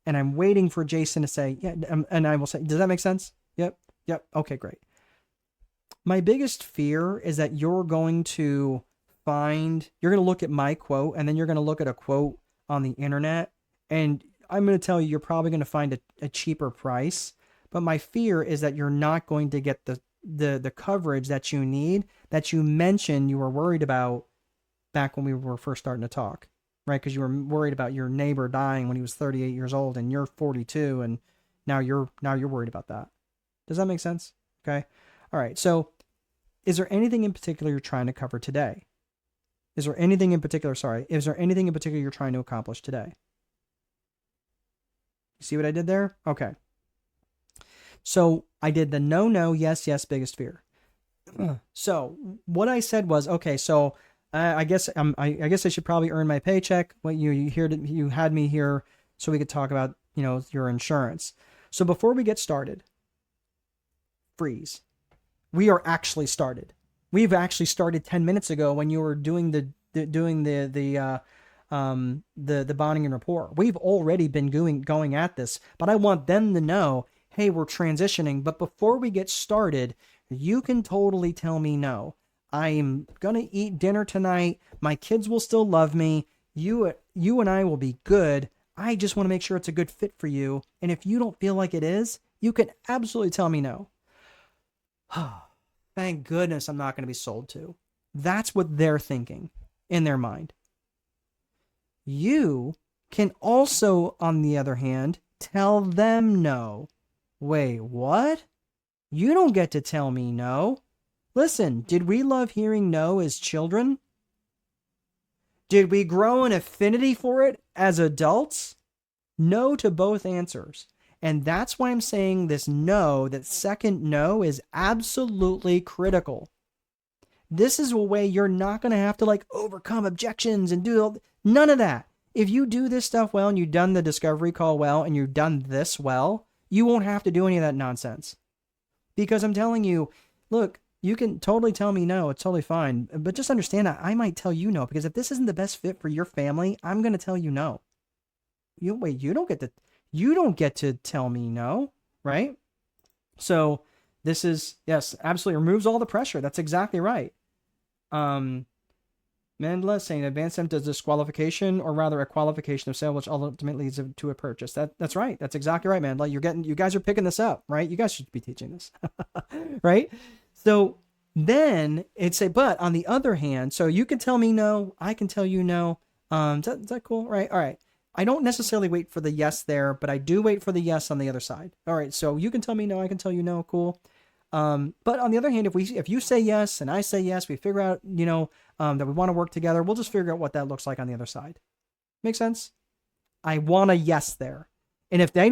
And I'm waiting for Jason to say, yeah, and I will say, does that make sense? Yep. Yep. Okay, great. My biggest fear is that you're going to look at my quote and then you're going to look at a quote on the internet, and I'm going to tell you, you're probably going to find a cheaper price. But my fear is that you're not going to get the coverage that you need, that you mentioned you were worried about back when we were first starting to talk, right? Because you were worried about your neighbor dying when he was 38 years old and you're 42, and now you're worried about that. Does that make sense? Okay. All right. So is there anything in particular you're trying to cover today? Is there anything in particular you're trying to accomplish today? You see what I did there? Okay. So I did the no, no, yes, yes, biggest fear. So what I said was, okay, so I guess I should probably earn my paycheck. What you had me here so we could talk about, your insurance. So before we get started, freeze. We are actually started. We've actually started 10 minutes ago when you were doing the bonding and rapport. We've already been going at this, but I want them to know, hey, we're transitioning. But before we get started, you can totally tell me no. I'm gonna eat dinner tonight. My kids will still love me. You and I will be good. I just want to make sure it's a good fit for you. And if you don't feel like it is, you can absolutely tell me no. Thank goodness I'm not going to be sold to. That's what they're thinking in their mind. You can also, on the other hand, tell them no. Wait, what? You don't get to tell me no. Listen, did we love hearing no as children? Did we grow an affinity for it as adults? No to both answers. And that's why I'm saying this no, that second no, is absolutely critical. This is a way you're not going to have to overcome objections and do none of that. If you do this stuff well and you've done the discovery call well and you've done this well, you won't have to do any of that nonsense. Because I'm telling you, look, you can totally tell me no. It's totally fine. But just understand that I might tell you no, because if this isn't the best fit for your family, I'm going to tell you no. You don't get to tell me no, right? So this is, yes, absolutely removes all the pressure. That's exactly right. Mandela saying advanced emphasis disqualification, or rather a qualification of sale, which ultimately leads to a purchase. That's right. That's exactly right, man. You guys are picking this up, right? You guys should be teaching this, right? So then it's but on the other hand, so you can tell me no, I can tell you no. Is that cool? Right. All right. I don't necessarily wait for the yes there, but I do wait for the yes on the other side. All right. So you can tell me no, I can tell you no. Cool. But on the other hand, if you say yes and I say yes, we figure out, that we want to work together. We'll just figure out what that looks like on the other side. Make sense? I want a yes there. And if they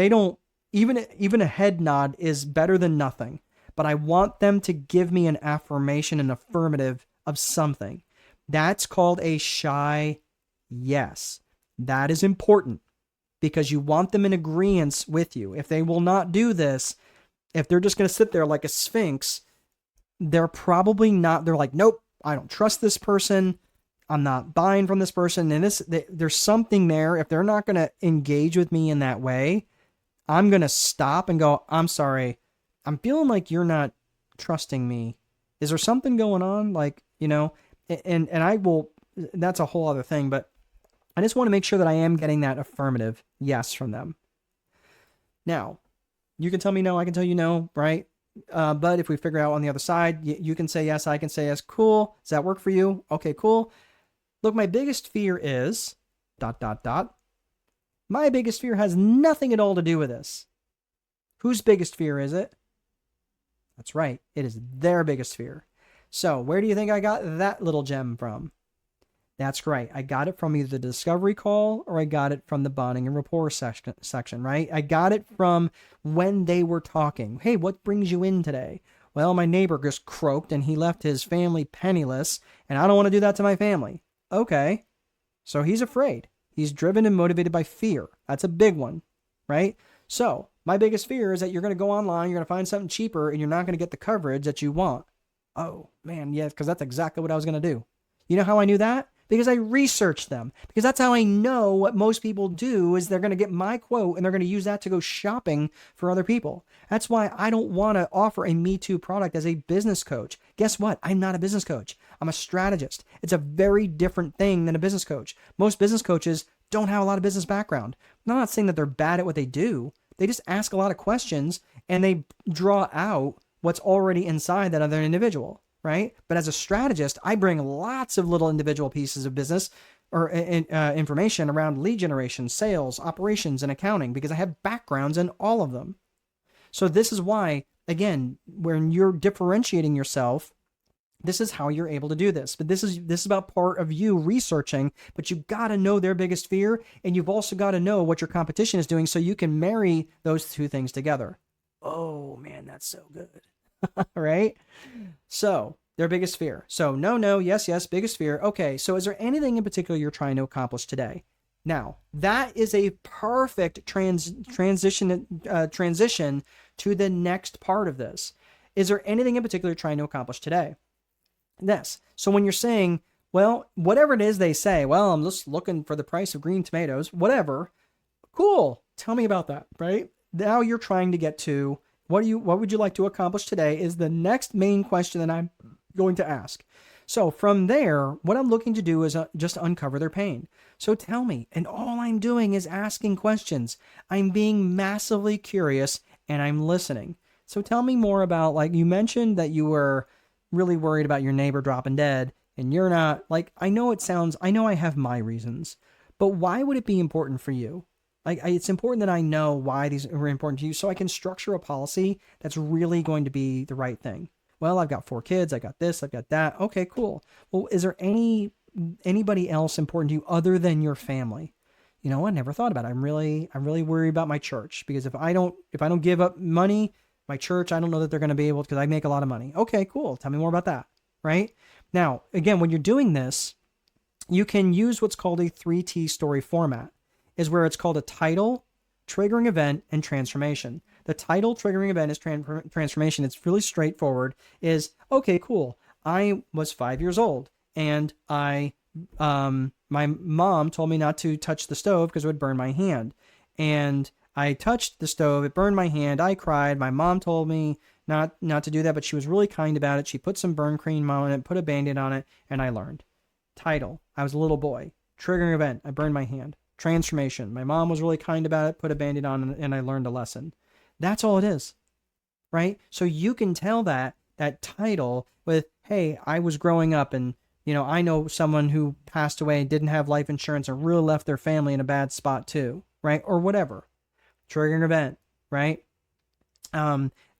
don't, even a head nod is better than nothing, but I want them to give me an affirmation, an affirmative of something. That's called a shy yes. That is important because you want them in agreement with you. If they will not do this, if they're just going to sit there like a sphinx, they're probably not. They're like, nope, I don't trust this person. I'm not buying from this person. And there's something there. If they're not going to engage with me in that way, I'm going to stop and go, I'm sorry. I'm feeling like you're not trusting me. Is there something going on? And I will, that's a whole other thing, but I just want to make sure that I am getting that affirmative yes from them. Now, you can tell me no, I can tell you no, right? But if we figure out on the other side, you can say yes, I can say yes. Cool. Does that work for you? Okay, cool. Look, my biggest fear is ... My biggest fear has nothing at all to do with this. Whose biggest fear is it? That's right. It is their biggest fear. So where do you think I got that little gem from? That's right. I got it from either the discovery call or I got it from the bonding and rapport section, right? I got it from when they were talking. Hey, what brings you in today? Well, my neighbor just croaked and he left his family penniless, and I don't want to do that to my family. Okay. So he's afraid. He's driven and motivated by fear. That's a big one, right? So my biggest fear is that you're going to go online, you're going to find something cheaper, and you're not going to get the coverage that you want. Oh, man, yeah, because that's exactly what I was going to do. You know how I knew that? Because I researched them. Because that's how I know what most people do is they're going to get my quote and they're going to use that to go shopping for other people. That's why I don't want to offer a Me Too product as a business coach. Guess what? I'm not a business coach. I'm a strategist. It's a very different thing than a business coach. Most business coaches don't have a lot of business background. I'm not saying that they're bad at what they do. They just ask a lot of questions and they draw out what's already inside that other individual. Right? But as a strategist, I bring lots of little individual pieces of business or information around lead generation, sales, operations, and accounting because I have backgrounds in all of them. So this is why, again, when you're differentiating yourself, this is how you're able to do this. But this is about part of you researching, but you've got to know their biggest fear, and you've also got to know what your competition is doing so you can marry those two things together. Oh, man, that's so good. Right? So their biggest fear. So no, yes, biggest fear. Okay. So is there anything in particular you're trying to accomplish today? Now that is a perfect transition to the next part of this. Is there anything in particular you're trying to accomplish today? Yes. So when you're saying, well, whatever it is they say, well, I'm just looking for the price of green tomatoes, whatever. Cool. Tell me about that, right? Now you're trying to get to what would you like to accomplish today is the next main question that I'm going to ask. So from there, what I'm looking to do is just uncover their pain. So tell me, and all I'm doing is asking questions. I'm being massively curious and I'm listening. So tell me more about, like you mentioned that you were really worried about your neighbor dropping dead and you're not, like, I know I have my reasons, but why would it be important for you? It's important that I know why these are important to you so I can structure a policy that's really going to be the right thing. Well, I've got 4 kids. I got this. I've got that. Okay, cool. Well, is there anybody else important to you other than your family? You know, I never thought about it. I'm really worried about my church because if I don't give up money, my church, I don't know that they're going to be able to because I make a lot of money. Okay, cool. Tell me more about that. Right? Now, again, when you're doing this, you can use what's called a 3T story format. Is where it's called a title, triggering event, and transformation. The title, triggering event is transformation. It's really straightforward. Is, okay, cool. I was 5 years old and my mom told me not to touch the stove because it would burn my hand. And I touched the stove. It burned my hand. I cried. My mom told me not to do that, but she was really kind about it. She put some burn cream on it, put a Band-Aid on it, and I learned. Title, I was a little boy. Triggering event, I burned my hand. Transformation. My mom was really kind about it, put a Band-Aid on, and I learned a lesson. That's all it is, right? So you can tell that title with, hey, I was growing up and, you know, I know someone who passed away and didn't have life insurance and really left their family in a bad spot too, right? Or whatever. Triggering event, right?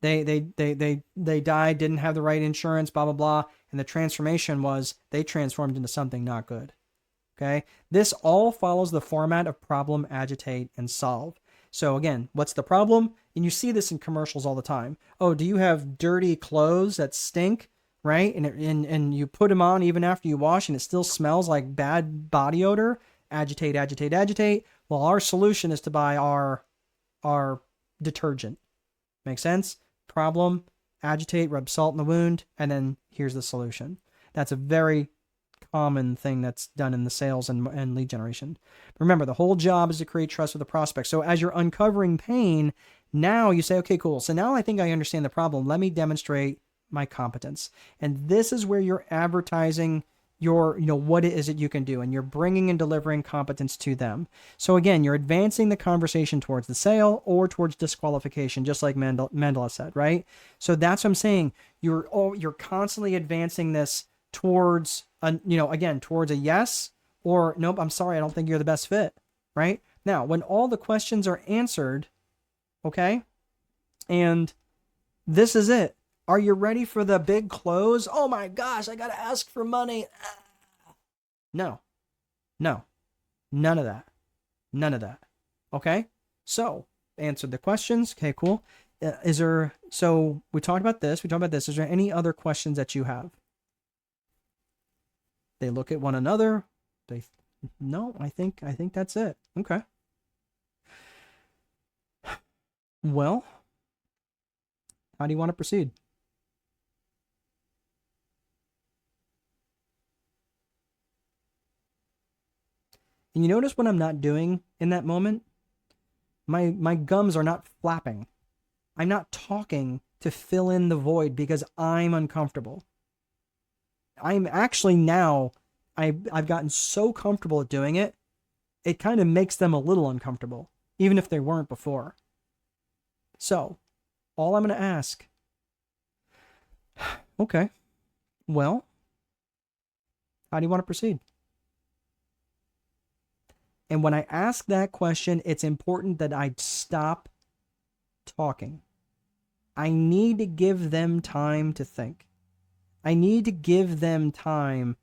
They died, didn't have the right insurance, blah, blah, blah. And the transformation was they transformed into something not good. Okay, this all follows the format of problem, agitate, and solve. So again, what's the problem? And you see this in commercials all the time. Oh, do you have dirty clothes that stink, right? And you put them on even after you wash and it still smells like bad body odor? Agitate, agitate, agitate. Well, our solution is to buy our detergent. Make sense? Problem, agitate, rub salt in the wound, and then here's the solution. That's a very common thing that's done in the sales and lead generation. Remember, the whole job is to create trust with the prospect. So as you're uncovering pain, now you say, okay, cool. So now I think I understand the problem. Let me demonstrate my competence. And this is where you're advertising your, what it is that you can do, and you're bringing and delivering competence to them. So again, you're advancing the conversation towards the sale or towards disqualification, just like Mandela said, right? So that's what I'm saying. You're constantly advancing this towards towards a yes or nope, I'm sorry, I don't think you're the best fit, right? Now, when all the questions are answered, okay, and this is it. Are you ready for the big close? Oh my gosh, I got to ask for money. No, no, none of that. None of that. Okay? So, answered the questions. Okay, cool. So we talked about this. We talked about this. Is there any other questions that you have? They look at one another. No, I think that's it. Okay. Well, how do you want to proceed? And you notice what I'm not doing in that moment? My gums are not flapping. I'm not talking to fill in the void because I'm uncomfortable. I'm actually now, I've gotten so comfortable at doing it, it kind of makes them a little uncomfortable, even if they weren't before. So, all I'm going to ask, okay, well, how do you want to proceed? And when I ask that question, it's important that I stop talking. I need to give them time to think. I need to give them time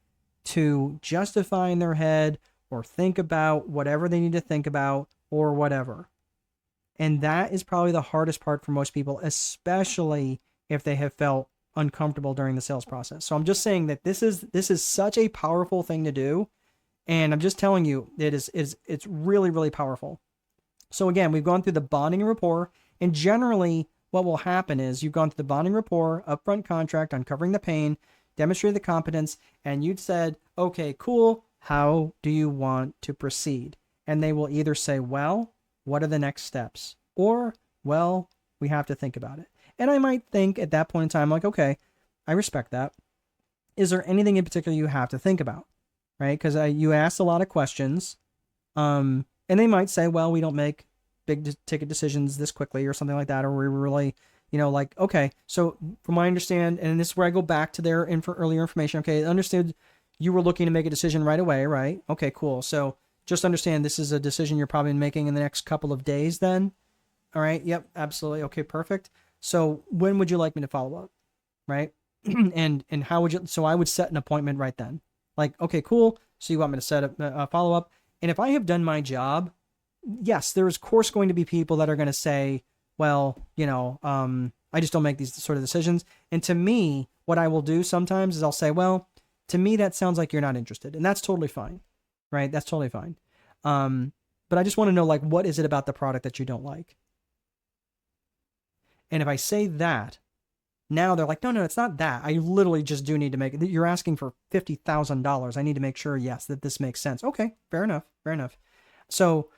to justify in their head or think about whatever they need to think about or whatever. And that is probably the hardest part for most people, especially if they have felt uncomfortable during the sales process. So I'm just saying that this is such a powerful thing to do. And I'm just telling you, it's really, really powerful. So again, we've gone through the bonding and rapport, and generally what will happen is you've gone through the bonding rapport, upfront contract, uncovering the pain, demonstrated the competence, and you'd said, okay, cool, how do you want to proceed? And they will either say, well, what are the next steps? Or, well, we have to think about it. And I might think at that point in time, like, okay, I respect that. Is there anything in particular you have to think about? Right? Because you asked a lot of questions. And they might say, well, we don't make big ticket decisions this quickly or something like that. Or we really, like, okay, so from what I understand, and this is where I go back to their earlier information. Okay, I understood you were looking to make a decision right away, right? Okay, cool. So just understand this is a decision you're probably making in the next couple of days then. All right. Yep, absolutely. Okay, perfect. So when would you like me to follow up? Right. and how would you, so I would set an appointment right then. Like, okay, cool. So you want me to set up a follow up. And if I have done my job, yes, there is of course going to be people that are going to say, well, I just don't make these sort of decisions. And to me, what I will do sometimes is I'll say, well, to me, that sounds like you're not interested. And that's totally fine. Right? That's totally fine. But I just want to know, like, what is it about the product that you don't like? And if I say that, now they're like, no, it's not that. I literally just do need to make it. You're asking for $50,000. I need to make sure, yes, that this makes sense. Okay, fair enough. So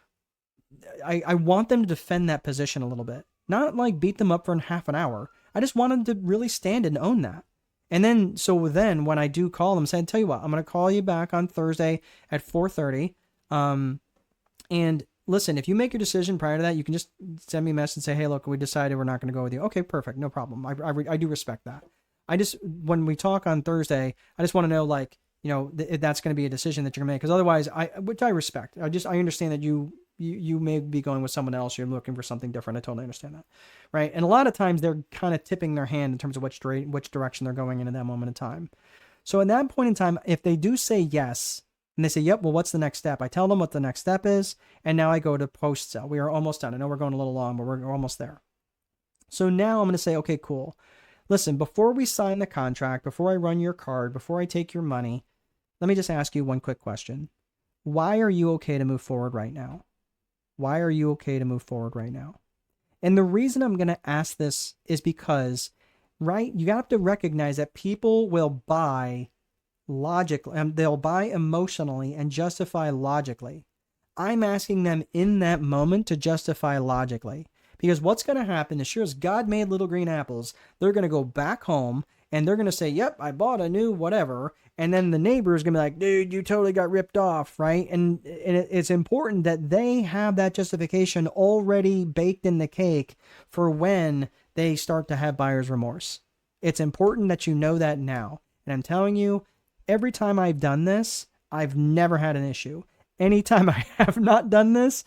I want them to defend that position a little bit. Not like beat them up for half an hour. I just want them to really stand and own that. And then, so then when I do call them, say, tell you what, I'm going to call you back on Thursday at 4:30. And listen, if you make your decision prior to that, you can just send me a message and say, hey, look, we decided we're not going to go with you. Okay, perfect. No problem. I do respect that. When we talk on Thursday, I just want to know, like, if that's going to be a decision that you're going to make. Because otherwise, which I respect. I understand that you may be going with someone else. You're looking for something different. I totally understand that. Right. And a lot of times they're kind of tipping their hand in terms of which direction they're going in at that moment in time. So at that point in time, if they do say yes, and they say, yep, well, what's the next step? I tell them what the next step is. And now I go to post sell. We are almost done. I know we're going a little long, but we're almost there. So now I'm going to say, okay, cool. Listen, before we sign the contract, before I run your card, before I take your money, let me just ask you one quick question. Why are you okay to move forward right now? Why are you okay to move forward right now? And the reason I'm going to ask this is because, right, you have to recognize that people will buy logically, they'll buy emotionally and justify logically. I'm asking them in that moment to justify logically. Because what's going to happen, as sure as God made little green apples, they're going to go back home and they're going to say, yep, I bought a new whatever. And then the neighbor is going to be like, dude, you totally got ripped off, right? And it's important that they have that justification already baked in the cake for when they start to have buyer's remorse. It's important that you know that now. And I'm telling you, every time I've done this, I've never had an issue. Anytime I have not done this,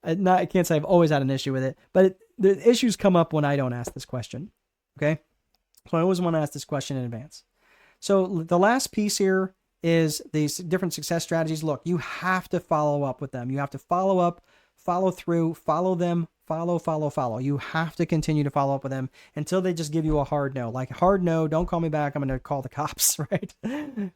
I can't say I've always had an issue with it, but the issues come up when I don't ask this question. Okay. So I always want to ask this question in advance. So the last piece here is these different success strategies. Look, you have to follow up with them. You have to follow up, follow through, follow them, follow. You have to continue to follow up with them until they just give you a hard no. Like, hard no, don't call me back, I'm going to call the cops, right?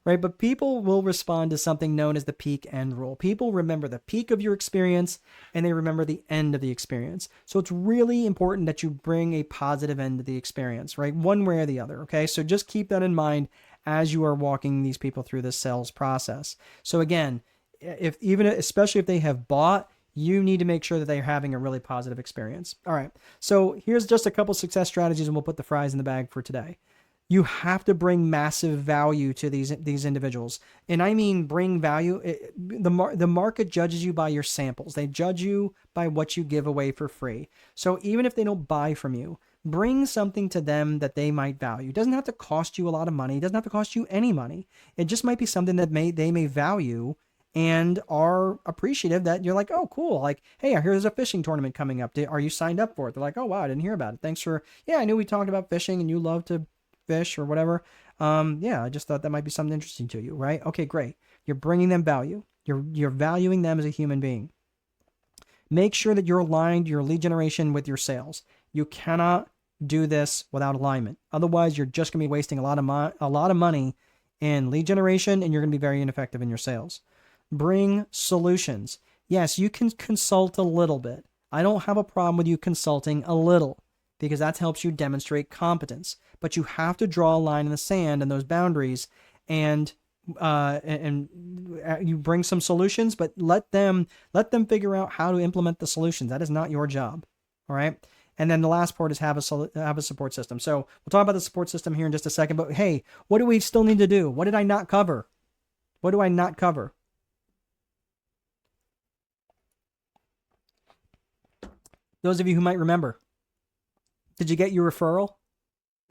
Right? But people will respond to something known as the peak end rule. People remember the peak of your experience and they remember the end of the experience. So it's really important that you bring a positive end to the experience, right? One way or the other, okay? So just keep that in mind as you are walking these people through this sales process. So again, especially if they have bought, you need to make sure that they're having a really positive experience. All right. So here's just a couple success strategies and we'll put the fries in the bag for today. You have to bring massive value to these individuals. And I mean, bring value. The market judges you by your samples. They judge you by what you give away for free. So even if they don't buy from you, bring something to them that they might value. It doesn't have to cost you a lot of money. It doesn't have to cost you any money. It just might be something that they may value and are appreciative that you're like, oh, cool. Like, hey, I hear there's a fishing tournament coming up. Are you signed up for it? They're like, oh, wow, I didn't hear about it. Thanks for, yeah, I knew we talked about fishing and you love to fish or whatever. Yeah, I just thought that might be something interesting to you, right? Okay, great. You're bringing them value. You're valuing them as a human being. Make sure that you're aligned your lead generation with your sales. You cannot do this without alignment. Otherwise, you're just going to be wasting a lot of money in lead generation and you're going to be very ineffective in your sales. Bring solutions. Yes, you can consult a little bit. I don't have a problem with you consulting a little because that helps you demonstrate competence. But you have to draw a line in the sand and those boundaries and you bring some solutions, but let them figure out how to implement the solutions. That is not your job. All right. And then the last part is have a support system. So we'll talk about the support system here in just a second, but hey, what do we still need to do? What did I not cover? What do I not cover? Those of you who might remember, did you get your referral?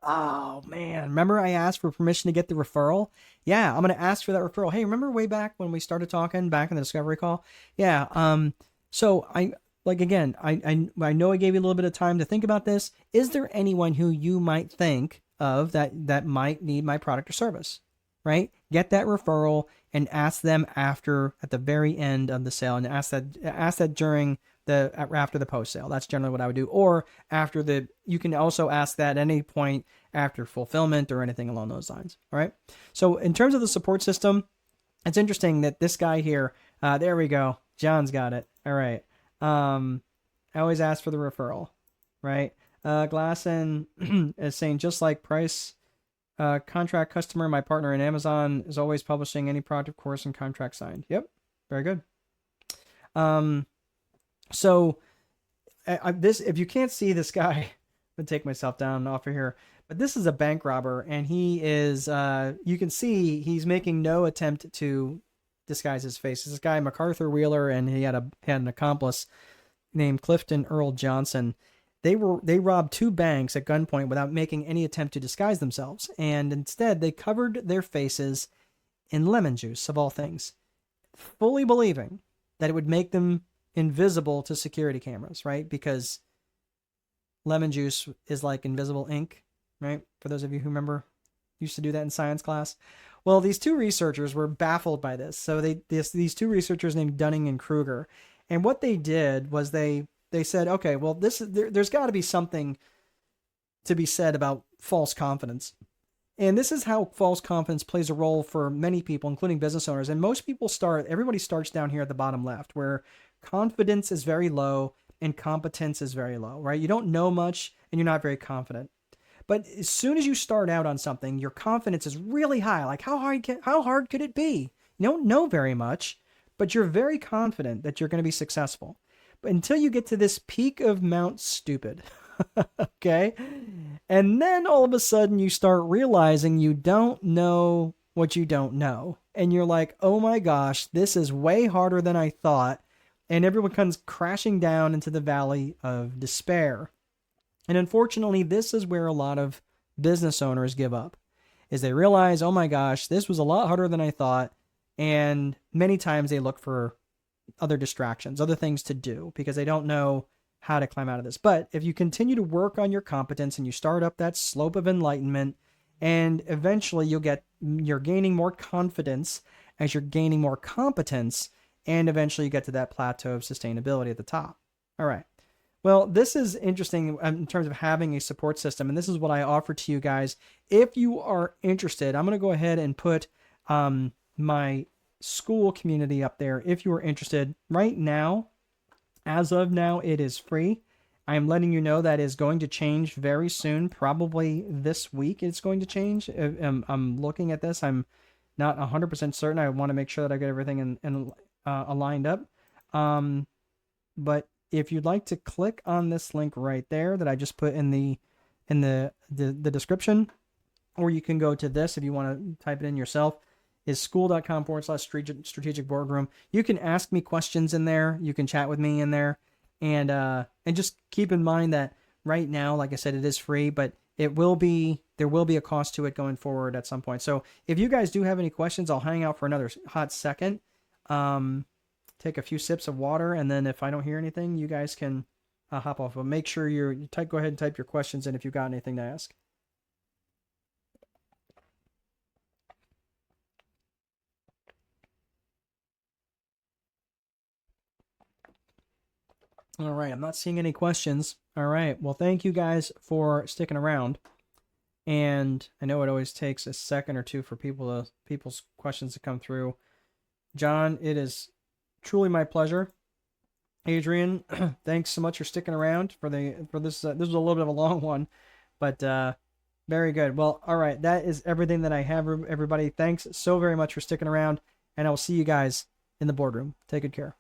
Oh man, remember I asked for permission to get the referral? Yeah, I'm going to ask for that referral. Hey, remember way back when we started talking back in the discovery call? Yeah, so I know I gave you a little bit of time to think about this. Is there anyone who you might think of that might need my product or service? Right? Get that referral and ask them at the very end of the sale, and ask that during after the post sale. That's generally what I would do. Or you can also ask that at any point after fulfillment or anything along those lines. All right. So in terms of the support system, it's interesting that this guy here, there we go. John's got it. All right. I always ask for the referral, right? Glasson is saying, just like price, contract customer, my partner in Amazon is always publishing any product, course, and contract signed. Yep. Very good. So if you can't see this guy, I'm gonna take myself down off of here, but this is a bank robber, and he is, you can see he's making no attempt to disguise his face. This guy, MacArthur Wheeler, and he had an accomplice named Clifton Earl Johnson. They robbed two banks at gunpoint without making any attempt to disguise themselves, and instead they covered their faces in lemon juice, of all things, fully believing that it would make them invisible to security cameras, right? Because lemon juice is like invisible ink, right? For those of you who remember, used to do that in science class. Well, these two researchers were baffled by this. So these two researchers named Dunning and Kruger, and what they did was they said, okay, well, there's got to be something to be said about false confidence. And this is how false confidence plays a role for many people, including business owners. And most people everybody starts down here at the bottom left, where confidence is very low and competence is very low, right? You don't know much and you're not very confident. But as soon as you start out on something, your confidence is really high. Like, how hard could it be? You don't know very much, but you're very confident that you're going to be successful. But until you get to this peak of Mount Stupid, okay? And then all of a sudden you start realizing you don't know what you don't know. And you're like, oh my gosh, this is way harder than I thought. And everyone comes crashing down into the valley of despair. And unfortunately, this is where a lot of business owners give up, is they realize, oh my gosh, this was a lot harder than I thought. And many times they look for other distractions, other things to do, because they don't know how to climb out of this. But if you continue to work on your competence and you start up that slope of enlightenment, and eventually you're gaining more confidence as you're gaining more competence, and eventually you get to that plateau of sustainability at the top. All right. Well, this is interesting in terms of having a support system, and this is what I offer to you guys. If you are interested, I'm going to go ahead and put my school community up there. If you are interested, right now, as of now, it is free. I'm letting you know that is going to change very soon. Probably this week it's going to change. I'm looking at this. I'm not 100% certain. I want to make sure that I get everything aligned up. But if you'd like to click on this link right there that I just put in the description, or you can go to this if you want to type it in yourself, is school.com/strategic boardroom. You can ask me questions in there. You can chat with me in there. And just keep in mind that right now, like I said, it is free, but there will be a cost to it going forward at some point. So if you guys do have any questions, I'll hang out for another hot second. Take a few sips of water, and then if I don't hear anything, you guys can hop off. But make sure go ahead and type your questions in if you've got anything to ask. All right, I'm not seeing any questions. All right, well, thank you guys for sticking around. And I know it always takes a second or two for people's questions to come through. John, it is truly my pleasure. Adrian, thanks so much for sticking around for this. This was a little bit of a long one, but very good. Well, all right, that is everything that I have, everybody. Thanks so very much for sticking around, and I will see you guys in the boardroom. Take good care.